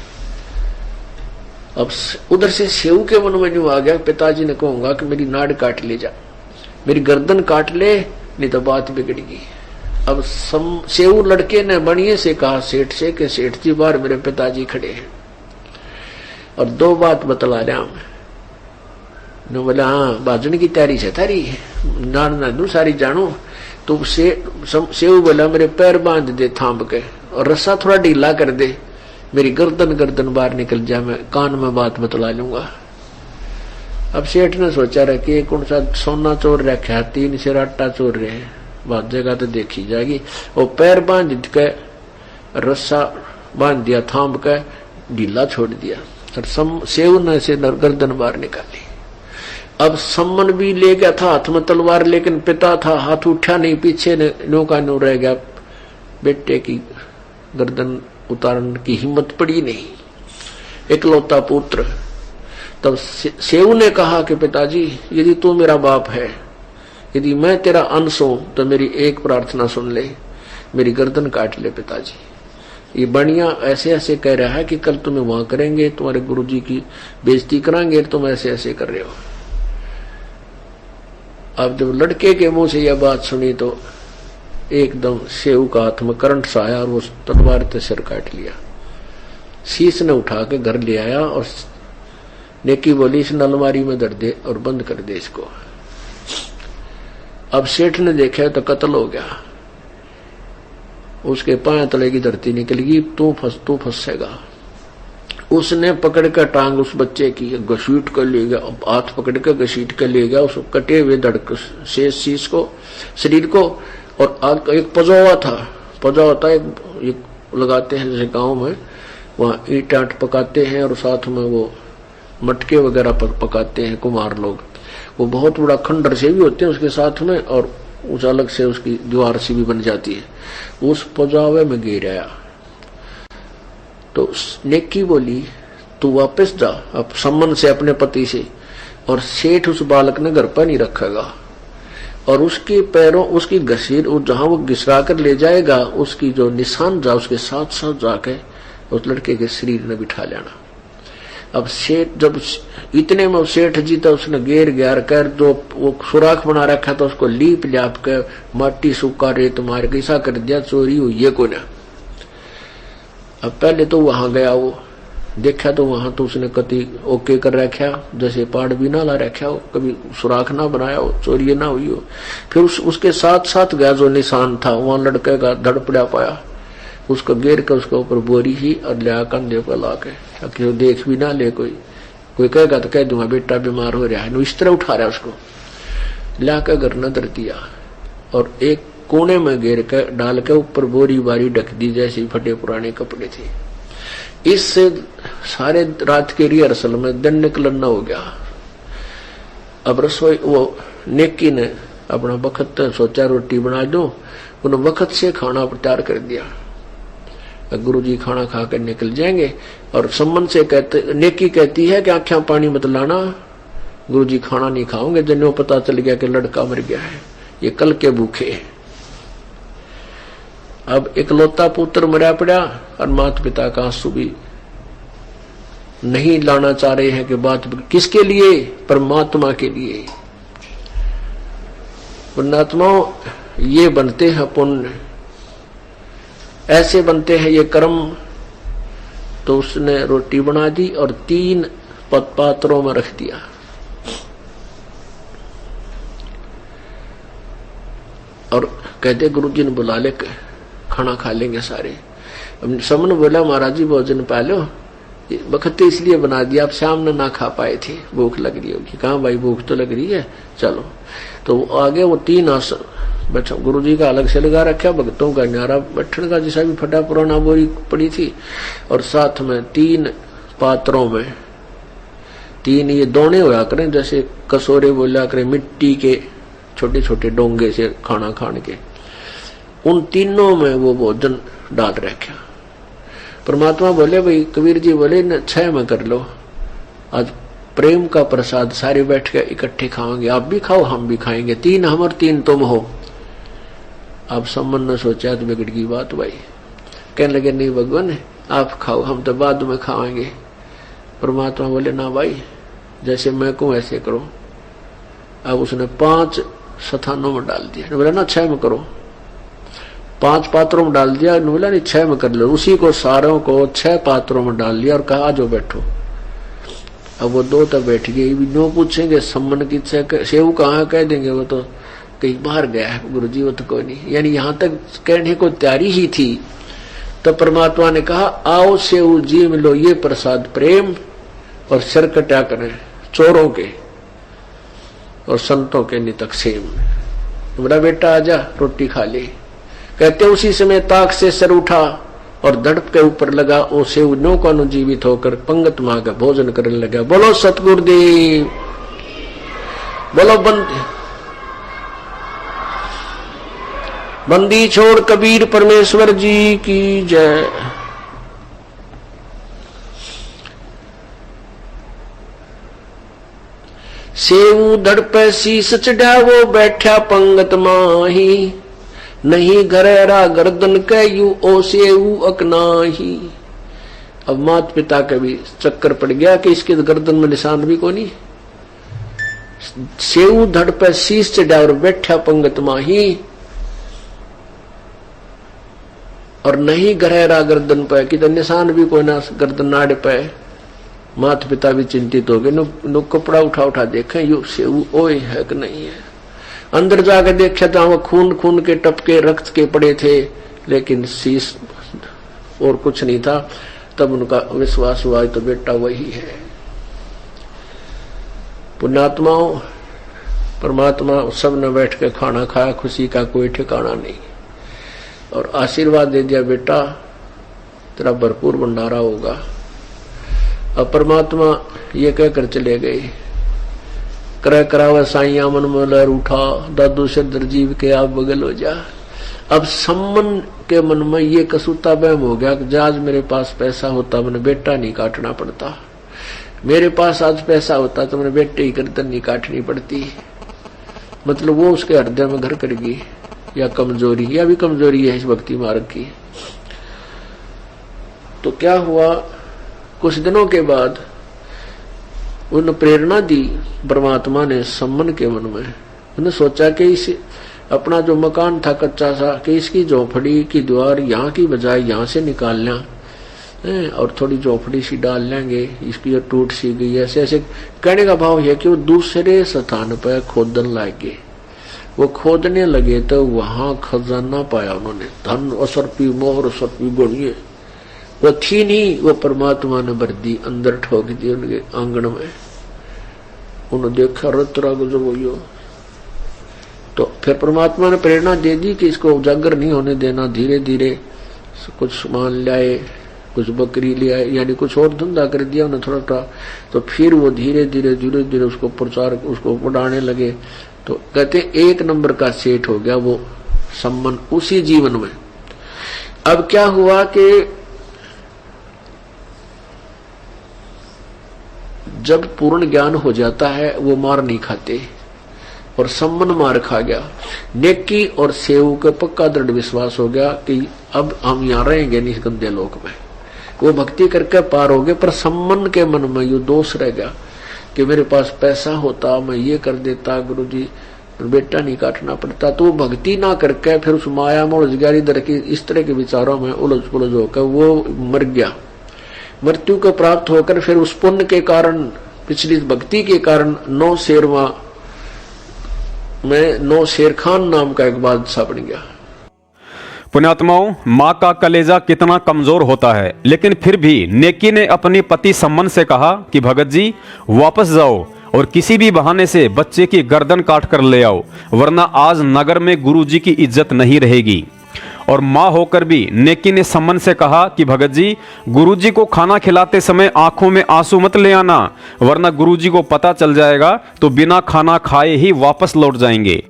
अब उधर से सेऊ के मन में यूं आ गया, पिताजी ने कहूंगा कि मेरी नाड़ काट ले जा, मेरी गर्दन काट ले, नहीं तो बात बिगड़ेगी। अब सेऊ लड़के ने बणिये से कहा सेठ से कि सेठ जी बाहर मेरे पिताजी खड़े हैं और 2 बात बतला रहा मैं। बोला हाँ बाजन की तैयारी से थारी नाड़ ना दू सारी जानू। तो सेऊ बोला मेरे पैर बांध दे थाम के और रस्सा थोड़ा ढीला कर दे, मेरी गर्दन बाहर निकल जाए, मैं कान में बात बतला लूंगा। अब सेठ ने सोचा रहा कि कौन सा सोना चोर रखा है, 3 सेर आटा चोर रहे हैं, बात जगह तो देखी जाएगी। वो पैर बांध के रस्सा बांध दिया, थाम के ढीला छोड़ दिया और सेव ने से गर्दन बाहर निकाली। अब सम्मन भी ले गया था हाथ में तलवार, लेकिन पिता था, हाथ उठा नहीं, पीछे नौका नो रह गया, बेटे की गर्दन उतारने की हिम्मत पड़ी नहीं, इकलौता पुत्र। तब सेव ने कहा कि पिताजी, यदि तू मेरा बाप है, यदि मैं तेरा अंश हूं, तो मेरी एक प्रार्थना सुन ले, मेरी गर्दन काट ले पिताजी। ये बढ़िया ऐसे ऐसे कह रहा है कि कल तुम्हें वहां करेंगे, तुम्हारे गुरुजी की बेइज्जती कराएंगे, तुम ऐसे ऐसे कर रहे हो। अब जब लड़के के मुंह से यह बात सुनी तो एकदम सेव का हाथ में करंट सा आया और वो तलवार से सिर काट लिया। शीश ने उठा के घर ले आया और नेकी बोली, इस अलमारी में धर दे और बंद कर दे इसको। अब सेठ ने देखा तो कत्ल हो गया, उसके पांव तले की धरती निकल गई, तू फंसेगा। उसने पकड़ कर टांग उस बच्चे की घसीट कर ले गया, हाथ पकड़ कर घसीट कर ले गया उस कटे हुए धड़क से शीश को, शरीर को। और आग एक पजौवा था, पजौवा होता है एक लगाते हैं जैसे गांव में, वहां ईंट आट पकाते हैं और साथ में वो मटके वगैरह पकाते हैं कुम्हार लोग। वो बहुत बड़ा खंडर से भी होते हैं उसके साथ में, और उस अलग से उसकी दीवार सी भी बन जाती है। उस पजावे में गिर आया तो नेकी बोली, तू वापस जा अब सम्मन से अपने पति से, और सेठ उस बालक ने घर पर नहीं रखेगा, और उसके पैरों उसकी घसीट जहां वो घिसरा कर ले जाएगा, उसकी जो निशान जा उसके साथ साथ जाके उस लड़के के शरीर में बिठा लेना। अब सेठ जब इतने में सेठ जी था, उसने घेर घेर कर जो वो सुराख बना रखा था उसको लीप ल्याप कर माटी सूखा रेत मार के ऐसा कर दिया, चोरी हुई है को ना। अब पहले तो वहां गया, वो देखा तो वहां तो उसने कति ओके कर रखा, जैसे पाड़ भी ना ला रखा हो, कभी सुराख ना बनाया हो, चोरी ना हुई हो। फिर उसके साथ साथ गया जो निशान था, वहां लड़के का धड़ पड़ा पाया, उसको घेर कर उसके ऊपर बोरी ही और लिया कंधे पर ला के, ताकि देख भी ना ले, कोई कहेगा तो कह दूंगा बेटा बीमार हो रहा है, इस तरह उठा रहा है उसको, ला कर घर न धर दिया और एक कोने में घेर कर डाल के ऊपर बोरी बारी ढक दी जैसे फटे पुराने कपड़े थे। इससे सारे रात के रिहर्सल में दिन निकलना हो गया। अब रसोई वो नेकी ने अपना वक्त सोचा रोटी बना दो, उन्हें वक्त से खाना तैयार कर दिया। गुरुजी खाना खाकर निकल जाएंगे और सम्मन से कहते, नेकी कहती है कि आंखें पानी मत लाना, गुरुजी खाना नहीं खाओगे, जन्यों पता चल गया कि लड़का मर गया है, ये कल के भूखे हैं। अब इकलौता पुत्र मरा पड़ा और माता पिता का आंसू भी नहीं लाना चाह रहे हैं कि बात किसके लिए, परमात्मा के लिए। पुण्यात्माओं ये बनते हैं पुण्य, ऐसे बनते हैं ये कर्म। तो उसने रोटी बना दी और 3 पात्रों में रख दिया। और कहते गुरुजी ने बुला ले, खाना खा लेंगे सारे। समन बोला महाराज जी भोजन पा लो, वक्त इसलिए बना दिया, आप शाम ने ना खा पाए थे, भूख लग रही होगी। कहा भाई भूख तो लग रही है, चलो। तो आगे वो 3 आसन बैठा, गुरु जी का अलग से लगा रखा, भक्तों का न्यारा बैठने का जैसा भी फटा पुराना बोरी पड़ी थी, और साथ में 3 पात्रों में 3 ये दोने होया करें, जैसे कसोरे बोला करें मिट्टी के छोटे छोटे डोंगे से खाना खाने के, उन तीनों में वो भोजन डाल रखा। परमात्मा बोले भाई, कबीर जी बोले न 6 में कर लो, आज प्रेम का प्रसाद सारे बैठ के इकट्ठे खाएंगे, आप भी खाओ हम भी खाएंगे, 3 हम और 3 तुम हो। अब सम्मन ने सोचा तो बिगड़ गई बात भाई, कहने लगे नहीं भगवान आप खाओ, हम तो बाद में खाएंगे। परमात्मा बोले ना भाई, जैसे मैं कहूं ऐसे करो। अब उसने 5 स्थानों में डाल दिया, बोला ना 6 में करो, 5 पात्रों में डाल दिया, बोला नहीं 6 में कर लो। उसी को सारों को 6 पात्रों में डाल दिया और कहा जो बैठो। अब वो 2 तक बैठ गए, नो पूछेंगे सम्मन की सेव कहाँ, कह देंगे वो तो कहीं बाहर गया है गुरुजी, वो तो कोई नहीं। यानी यहां तक कहने को तैयारी ही थी तो परमात्मा ने कहा आओ सेऊ जी मिलो ये प्रसाद प्रेम, और सिर कटा करें चोरों के और संतों के नितक सेम। मेरा बेटा आजा रोटी खा ले। कहते उसी समय ताक से सिर उठा और धड़प के ऊपर लगा। ओ सेऊ नो को अनुजीवित होकर पंगत मां का भोजन करने लगा। बोलो सतगुरुदेव, बोलो बंदी छोड़ कबीर परमेश्वर जी की जय। सेऊ धड़पे शीस चढ़ावो बैठा पंगत माही, नहीं घरेरा गर्दन कहू ओ सेऊ अकनाही। अब माता पिता का भी चक्कर पड़ गया कि इसके गर्दन में निशान भी कोनी। सेऊ धड़पे शीस चढ़ाव बैठा पंगत माही, और नहीं घरेरा गर्दन पे कि तो निशान भी कोई ना गर्दन नाड़ पे। माता पिता भी चिंतित हो गए। नो कपड़ा उठा देखें यू सेऊ ओए है कि नहीं है। अंदर जाकर देखा तो वहां खून खून के टपके रक्त के पड़े थे, लेकिन शीश और कुछ नहीं था। तब उनका विश्वास हुआ तो बेटा वही है। पुण्यात्माओं, परमात्मा सब ने बैठ के खाना खाया, खुशी का कोई ठिकाना नहीं, और आशीर्वाद दे दिया बेटा तेरा भरपूर भंडारा होगा। अब परमात्मा ये कहकर चले गए। कर करावा साइया मन में लहर उठा, दादू से दरजीव के आप बगल हो जा। अब सम्मन के मन में ये कसूता बहम हो गया कि आज मेरे पास पैसा होता मैंने बेटा नहीं काटना पड़ता, मेरे पास आज पैसा होता तो मैंने बेटे ही गर्दन नहीं काटनी पड़ती। मतलब वो उसके हृदय में घर करेगी, या कमजोरी, या भी कमजोरी है इस भक्ति मार्ग की। तो क्या हुआ, कुछ दिनों के बाद उन प्रेरणा दी परमात्मा ने सम्मन के मन में। उन्होंने सोचा कि इस अपना जो मकान था कच्चा सा, कि इसकी झोपड़ी की द्वार यहाँ की बजाय यहाँ से निकाल लें और थोड़ी झोपड़ी सी डाल लेंगे, इसकी जो टूट सी गई। ऐसे ऐसे कहने का भाव है कि वो दूसरे स्थान पर खोदन लगे। वो खोदने लगे तो वहां खजाना पाया उन्होंने, धन असरपी मोहर असरपी गणिये। वो थी नहीं, वो परमात्मा ने भर दी, अंदर ठोक दी उनके आंगन में। उन्होंने देखा रतरा गुजर। तो फिर परमात्मा ने प्रेरणा दे दी कि इसको उजागर नहीं होने देना। धीरे धीरे कुछ सामान लाए, कुछ बकरी ले आए, यानी कुछ और धंधा कर दिया उन्हें थोड़ा थोड़ा। तो फिर वो धीरे धीरे उसको प्रचार, उसको बढ़ाने लगे। तो कहते एक नंबर का सेठ हो गया वो सम्मन उसी जीवन में। अब क्या हुआ कि जब पूर्ण ज्ञान हो जाता है वो मार नहीं खाते, और सम्मन मार खा गया। नेकी और सेव का पक्का दृढ़ विश्वास हो गया कि अब हम यहाँ रहेंगे नहीं गंदे लोक में। वो भक्ति करके पार हो गए, पर सम्मन के मन में ये दोष रह गया कि मेरे पास पैसा होता मैं ये कर देता, गुरुजी बेटा नहीं काटना पड़ता। तो वो भक्ति ना करके फिर उस माया में उलझ गया, इधर की इस तरह के विचारों में उलझ पुलझ होकर वो मर गया। मृत्यु को प्राप्त होकर फिर उस पुण्य के कारण, पिछली भक्ति के कारण 9 शेरवा में 9 शेर खान नाम का एक बादशाह बन गया। पुण्यात्माओं, माँ का कलेजा कितना कमजोर होता है, लेकिन फिर भी नेकी ने अपने पति सम्मन से कहा कि भगत जी वापस जाओ और किसी भी बहाने से बच्चे की गर्दन काट कर ले आओ, वरना आज नगर में गुरुजी की इज्जत नहीं रहेगी। और माँ होकर भी नेकी ने सम्मन से कहा कि भगत जी गुरुजी को खाना खिलाते समय आंखों में आंसू मत ले आना, वरना गुरुजी को पता चल जाएगा तो बिना खाना खाए ही वापस लौट जाएंगे।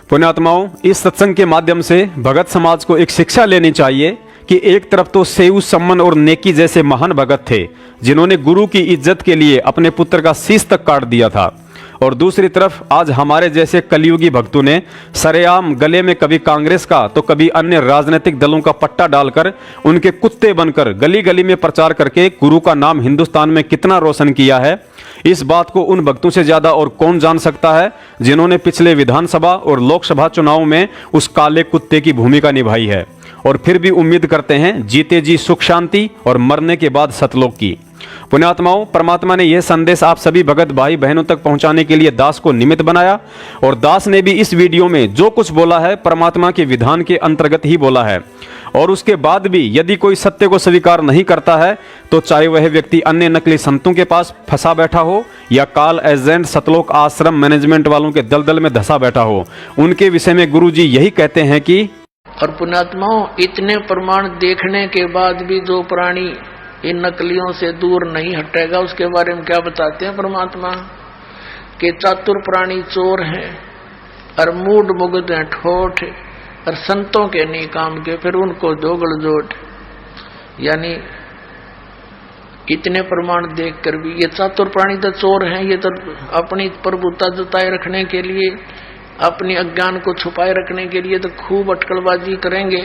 पुण्यात्माओं, इस सत्संग के माध्यम से भगत समाज को एक शिक्षा लेनी चाहिए कि एक तरफ तो सेऊ, सम्मन और नेकी जैसे महान भगत थे जिन्होंने गुरु की इज्जत के लिए अपने पुत्र का शीश तक काट दिया था, और दूसरी तरफ आज हमारे जैसे कलयुगी भक्तों ने सरेआम गले में कभी कांग्रेस का तो कभी अन्य राजनीतिक दलों का पट्टा डालकर उनके कुत्ते बनकर गली गली में प्रचार करके गुरु का नाम हिंदुस्तान में कितना रोशन किया है। इस बात को उन भक्तों से ज्यादा और कौन जान सकता है जिन्होंने पिछले विधानसभा और लोकसभा चुनाव में उस काले कुत्ते की भूमिका निभाई है, और फिर भी उम्मीद करते हैं जीते जी सुख शांति और मरने के बाद सतलोक की। पुण्यात्माओं, परमात्मा ने यह संदेश आप सभी भगत भाई बहनों तक पहुंचाने के लिए दास को निमित्त बनाया, और दास ने भी इस वीडियो में जो कुछ बोला है परमात्मा के विधान के अंतर्गत ही बोला है। और उसके बाद भी यदि कोई सत्य को स्वीकार नहीं करता है तो चाहे वह व्यक्ति अन्य नकली संतों के पास फंसा बैठा हो या काल एजेंट सतलोक आश्रम मैनेजमेंट वालों के दलदल में धंसा बैठा हो, उनके विषय में गुरुजी यही कहते हैं कि और पुण्यात्माओं, इतने प्रमाण देखने के बाद भी जो प्राणी इन नकलियों से दूर नहीं हटेगा, उसके बारे में क्या बताते हैं परमात्मा के चातुर प्राणी चोर हैं और मूड मुग्ध हैं, ठोठ और संतों के नहीं काम के, फिर उनको जोगड़ जोट। यानी इतने प्रमाण देखकर भी ये चातुर प्राणी तो चोर हैं, ये तो अपनी प्रभुता जताए रखने के लिए, अपनी अज्ञान को छुपाए रखने के लिए तो खूब अटकलबाजी करेंगे,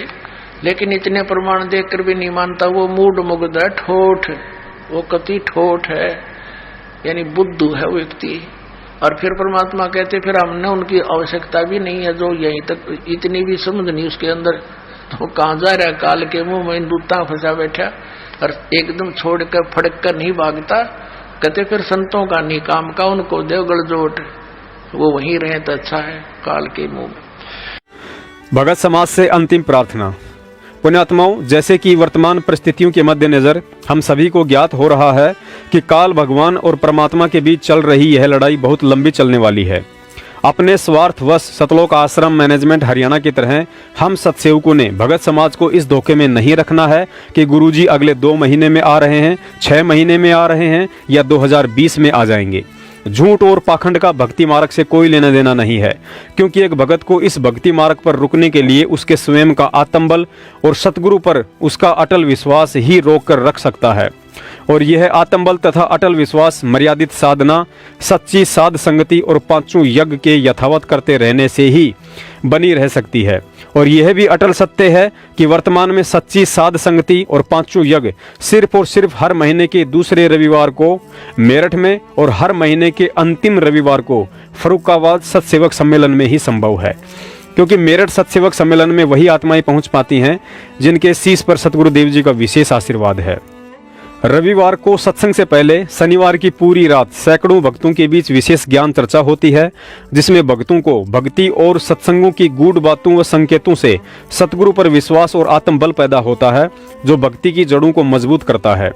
लेकिन इतने प्रमाण देखकर भी नहीं मानता। वो मूड मुग्ध है, ठोठ, वो कति ठोठ है, यानी बुद्धू है वो व्यक्ति। और फिर परमात्मा कहते फिर हमने उनकी आवश्यकता भी नहीं है, जो यहीं तक इतनी भी समझ नहीं उसके अंदर, तो कहाँ जा रहा है, काल के मुंह में दूता फंसा बैठा और एकदम छोड़कर फड़क कर नहीं भागता। कहते फिर संतों का नहीं काम का, उनको देवगढ़ जोट, वो वहीं रहे तो अच्छा है काल के मुंह में। भगत समाज से अंतिम प्रार्थना। पुण्यात्माओं, जैसे कि वर्तमान परिस्थितियों के मद्देनजर हम सभी को ज्ञात हो रहा है कि काल भगवान और परमात्मा के बीच चल रही यह लड़ाई बहुत लंबी चलने वाली है। अपने स्वार्थवश सतलोक आश्रम मैनेजमेंट हरियाणा की तरह हम सत्सेवकों ने भगत समाज को इस धोखे में नहीं रखना है कि गुरुजी अगले 2 महीने में आ रहे हैं, 6 महीने में आ रहे हैं या 2020 में आ जाएंगे। झूठ और पाखंड का भक्ति मार्ग से कोई लेना देना नहीं है, क्योंकि एक भगत को इस भक्ति मार्ग पर रुकने के लिए उसके स्वयं का आत्मबल और सतगुरु पर उसका अटल विश्वास ही रोक कर रख सकता है। और यह आत्मबल तथा अटल विश्वास मर्यादित साधना, सच्ची साध संगति और 5 यज्ञ के यथावत करते रहने से ही बनी रह सकती है। और यह भी अटल सत्य है कि वर्तमान में सच्ची साध संगति और 5 यज्ञ सिर्फ और सिर्फ हर महीने के दूसरे रविवार को मेरठ में और हर महीने के अंतिम रविवार को फर्रुखाबाद सत्सेवक सम्मेलन में ही संभव है, क्योंकि मेरठ सत्सेवक सम्मेलन में वही आत्माएं पहुंच पाती हैं जिनके शीश पर सतगुरुदेव जी का विशेष आशीर्वाद है। रविवार को सत्संग से पहले शनिवार की पूरी रात सैकड़ों भक्तों के बीच विशेष ज्ञान चर्चा होती है, जिसमें भक्तों को भक्ति और सत्संगों की गूढ़ बातों व संकेतों से सतगुरु पर विश्वास और आत्मबल पैदा होता है, जो भक्ति की जड़ों को मजबूत करता है।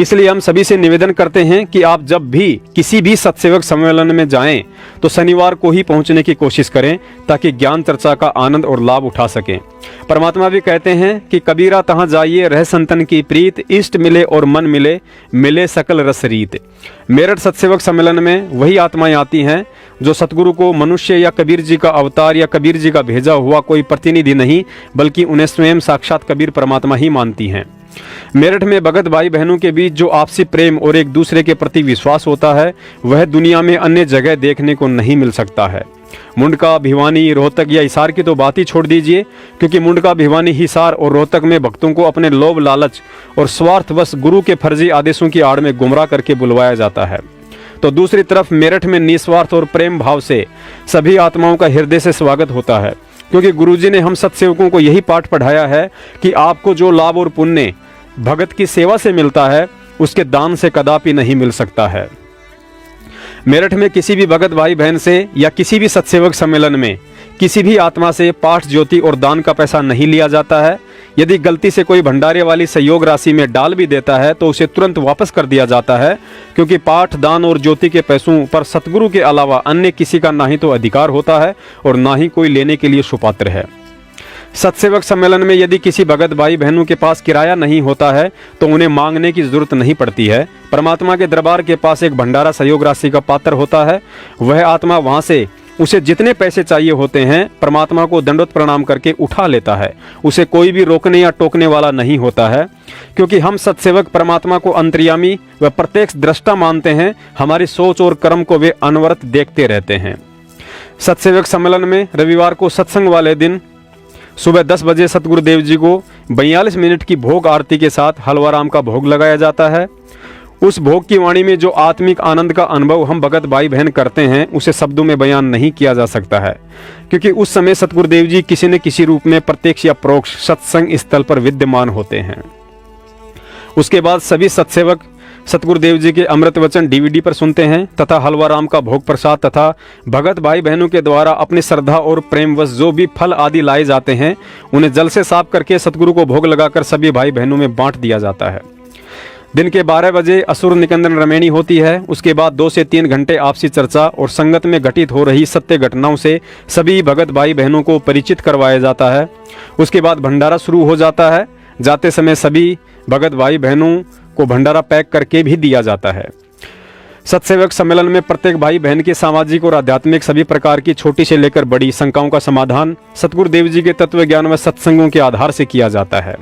इसलिए हम सभी से निवेदन करते हैं कि आप जब भी किसी भी सत्सेवक सम्मेलन में जाएं तो शनिवार को ही पहुंचने की कोशिश करें, ताकि ज्ञान चर्चा का आनंद और लाभ उठा सकें। परमात्मा भी कहते हैं कि कबीरा तहाँ जाइए रह संतन की प्रीत, इष्ट मिले और मन मिले, मिले सकल रस रीत। मेरठ सत्सेवक सम्मेलन में वही आत्माएं आती हैं जो सतगुरु को मनुष्य या कबीर जी का अवतार या कबीर जी का भेजा हुआ कोई प्रतिनिधि नहीं, बल्कि उन्हें स्वयं साक्षात कबीर परमात्मा ही मानती हैं। मेरठ में भगत भाई बहनों के बीच जो आपसी प्रेम और एक दूसरे के प्रति विश्वास होता है, वह दुनिया में अन्य जगह देखने को नहीं मिल सकता है। मुंडका, भिवानी, रोहतक या हिसार की तो बात ही छोड़ दीजिए, क्योंकि मुंडका, भिवानी, हिसार और रोहतक में भक्तों को अपने लोभ, लालच और स्वार्थवश गुरु के फर्जी आदेशों की आड़ में गुमराह करके बुलवाया जाता है। तो दूसरी तरफ मेरठ में निस्वार्थ और प्रेम भाव से सभी आत्माओं का हृदय से स्वागत होता है, क्योंकि गुरुजी ने हम सत्सेवकों को यही पाठ पढ़ाया है कि आपको जो लाभ और पुण्य भगत की सेवा से मिलता है, उसके दान से कदापि नहीं मिल सकता है। मेरठ में किसी भी भगत भाई बहन से या किसी भी सत्सेवक सम्मेलन में किसी भी आत्मा से पाठ, ज्योति और दान का पैसा नहीं लिया जाता है। यदि गलती से कोई भंडारे वाली सहयोग राशि में डाल भी देता है तो उसे तुरंत वापस कर दिया जाता है, क्योंकि पाठ, दान और ज्योति के पैसों पर सतगुरु के अलावा अन्य किसी का ना ही तो अधिकार होता है और ना ही कोई लेने के लिए सुपात्र है। सत्सेवक सम्मेलन में यदि किसी भगत भाई बहनों के पास किराया नहीं होता है तो उन्हें मांगने की जरूरत नहीं पड़ती है। परमात्मा के दरबार के पास एक भंडारा सहयोग राशि का पात्र होता है। वह आत्मा वहां से उसे जितने पैसे चाहिए होते हैं परमात्मा को दंडवत प्रणाम करके उठा लेता है। उसे कोई भी रोकने या टोकने वाला नहीं होता है, क्योंकि हम सत्सेवक परमात्मा को अंतर्यामी व प्रत्यक्ष दृष्टा मानते हैं। हमारी सोच और कर्म को वे अनवरत देखते रहते हैं। सत्सेवक सम्मेलन में रविवार को सत्संग वाले दिन सुबह 10 बजे सतगुरुदेव जी को 42 मिनट की भोग आरती के साथ हलवाराम का भोग लगाया जाता है। उस भोग की वाणी में जो आत्मिक आनंद का अनुभव हम भगत भाई बहन करते हैं, उसे शब्दों में बयान नहीं किया जा सकता है, क्योंकि उस समय सतगुरुदेव जी किसी न किसी रूप में प्रत्यक्ष या परोक्ष सत्संग स्थल पर विद्यमान होते हैं। उसके बाद सभी सत्सेवक सतगुरुदेव जी के अमृत वचन डीवीडी पर सुनते हैं तथा हलवा राम का भोग प्रसाद तथा भगत भाई बहनों के द्वारा अपनी श्रद्धा और प्रेमवश जो भी फल आदि लाए जाते हैं उन्हें जल से साफ करके सतगुरु को भोग लगाकर सभी भाई बहनों में बांट दिया जाता है। दिन के 12 बजे असुर निकंदन रमैनी होती है। उसके बाद 2 से 3 घंटे आपसी चर्चा और संगत में घटित हो रही सत्य घटनाओं से सभी भगत भाई बहनों को परिचित करवाया जाता है। उसके बाद भंडारा शुरू हो जाता है। जाते समय सभी भगत भाई बहनों को भंडारा पैक करके भी दिया जाता है। सत्सेवक सम्मेलन में प्रत्येक भाई बहन की सामाजिक और आध्यात्मिक सभी प्रकार की छोटी से लेकर बड़ी शंकाओं का समाधान सतगुरुदेव जी के तत्व ज्ञान व सत्संगों के आधार से किया जाता है।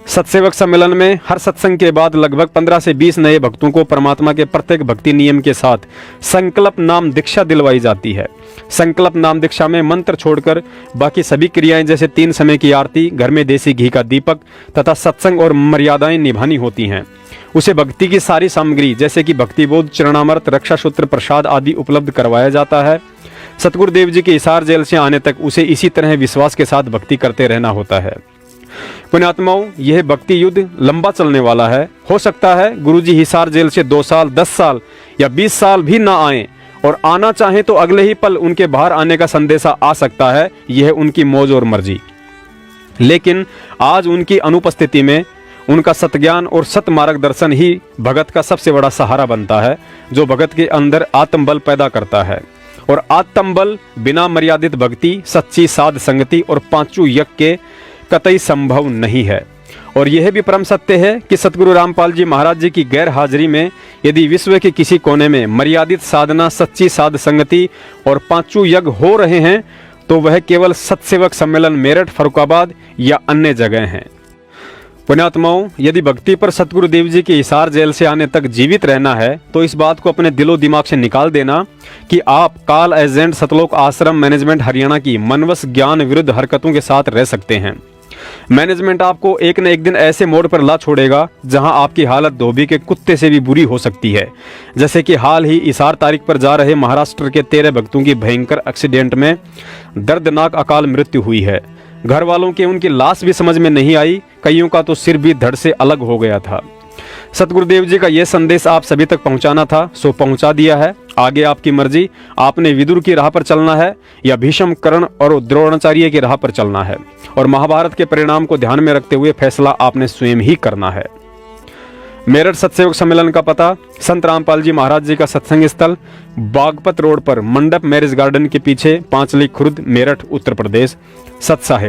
सत्सेवक सम्मेलन में हर सत्संग के बाद लगभग 15 से 20 नए भक्तों को परमात्मा के प्रत्येक भक्ति नियम के साथ संकल्प नाम दीक्षा दिलवाई जाती है। संकल्प नाम दीक्षा में मंत्र छोड़कर बाकी सभी क्रियाएं जैसे 3 समय की आरती, घर में देसी घी का दीपक तथा सत्संग और मर्यादाएं निभानी होती हैं। उसे भक्ति की सारी सामग्री जैसे कि भक्तिबोध, चरणामृत, रक्षा सूत्र, प्रसाद आदि उपलब्ध करवाया जाता है। सतगुरुदेव जी के हिसार जेल से आने तक उसे इसी तरह विश्वास के साथ भक्ति करते रहना होता है। पुण्यात्माओं, यह भक्ति युद्ध लंबा चलने वाला है। हो सकता है गुरुजी हिसार जेल से 2 साल, 10 साल या 20 साल भी ना आए और आना चाहें तो अगले ही पल उनके बाहर आने का संदेशा आ सकता है। यह उनकी मौज और मर्जी। लेकिन आज उनकी अनुपस्थिति में उनका सतज्ञान और सत मार्गदर्शन ही भगत का सबसे बड़ा सहारा बनता है, जो भगत के अंदर आत्मबल पैदा करता है। और आत्मबल बिना मर्यादित भक्ति, सच्ची साध संगति और 5 यज्ञ के कतई संभव नहीं है। और यह भी परम सत्य है कि सतगुरु रामपाल जी महाराज जी की गैर हाजिरी में यदि विश्व के किसी कोने में मर्यादित साधना, सच्ची साध संगति और 5 यज्ञ हो रहे हैं तो वह केवल सत्सेवक सम्मेलन मेरठ, फर्रुखाबाद या अन्य जगह हैं। पुण्यात्माओं, यदि भक्ति पर सतगुरुदेव जी के हिसार जेल से आने तक जीवित रहना है तो इस बात को अपने दिलो दिमाग से निकाल देना कि आप काल एजेंट सतलोक आश्रम मैनेजमेंट हरियाणा की मनवश ज्ञान विरुद्ध हरकतों के साथ रह सकते हैं। मैनेजमेंट आपको एक न एक दिन ऐसे मोड़ पर ला छोड़ेगा जहां आपकी हालत धोबी के कुत्ते से भी बुरी हो सकती है। जैसे कि हाल ही हिसार तारीख पर जा रहे महाराष्ट्र के 13 भक्तों की भयंकर एक्सीडेंट में दर्दनाक अकाल मृत्यु हुई है। घर वालों के उनकी लाश भी समझ में नहीं आई, कईयों का तो सिर भी धड़ से अलग हो गया था। सतगुरुदेव जी का यह संदेश आप सभी तक पहुंचाना था, सो पहुंचा दिया है। आगे आपकी मर्जी, आपने विदुर की राह पर चलना है या भीष्म, कर्ण और द्रोणाचार्य की राह पर चलना है। और महाभारत के परिणाम को ध्यान में रखते हुए फैसला आपने स्वयं ही करना है। मेरठ सत्सेवक सम्मेलन का पता: संत रामपाल जी महाराज जी का सत्संग स्थल बागपत रोड पर मंडप मैरिज गार्डन के पीछे, पांचली खुर्द, मेरठ, उत्तर प्रदेश। सत साहेब।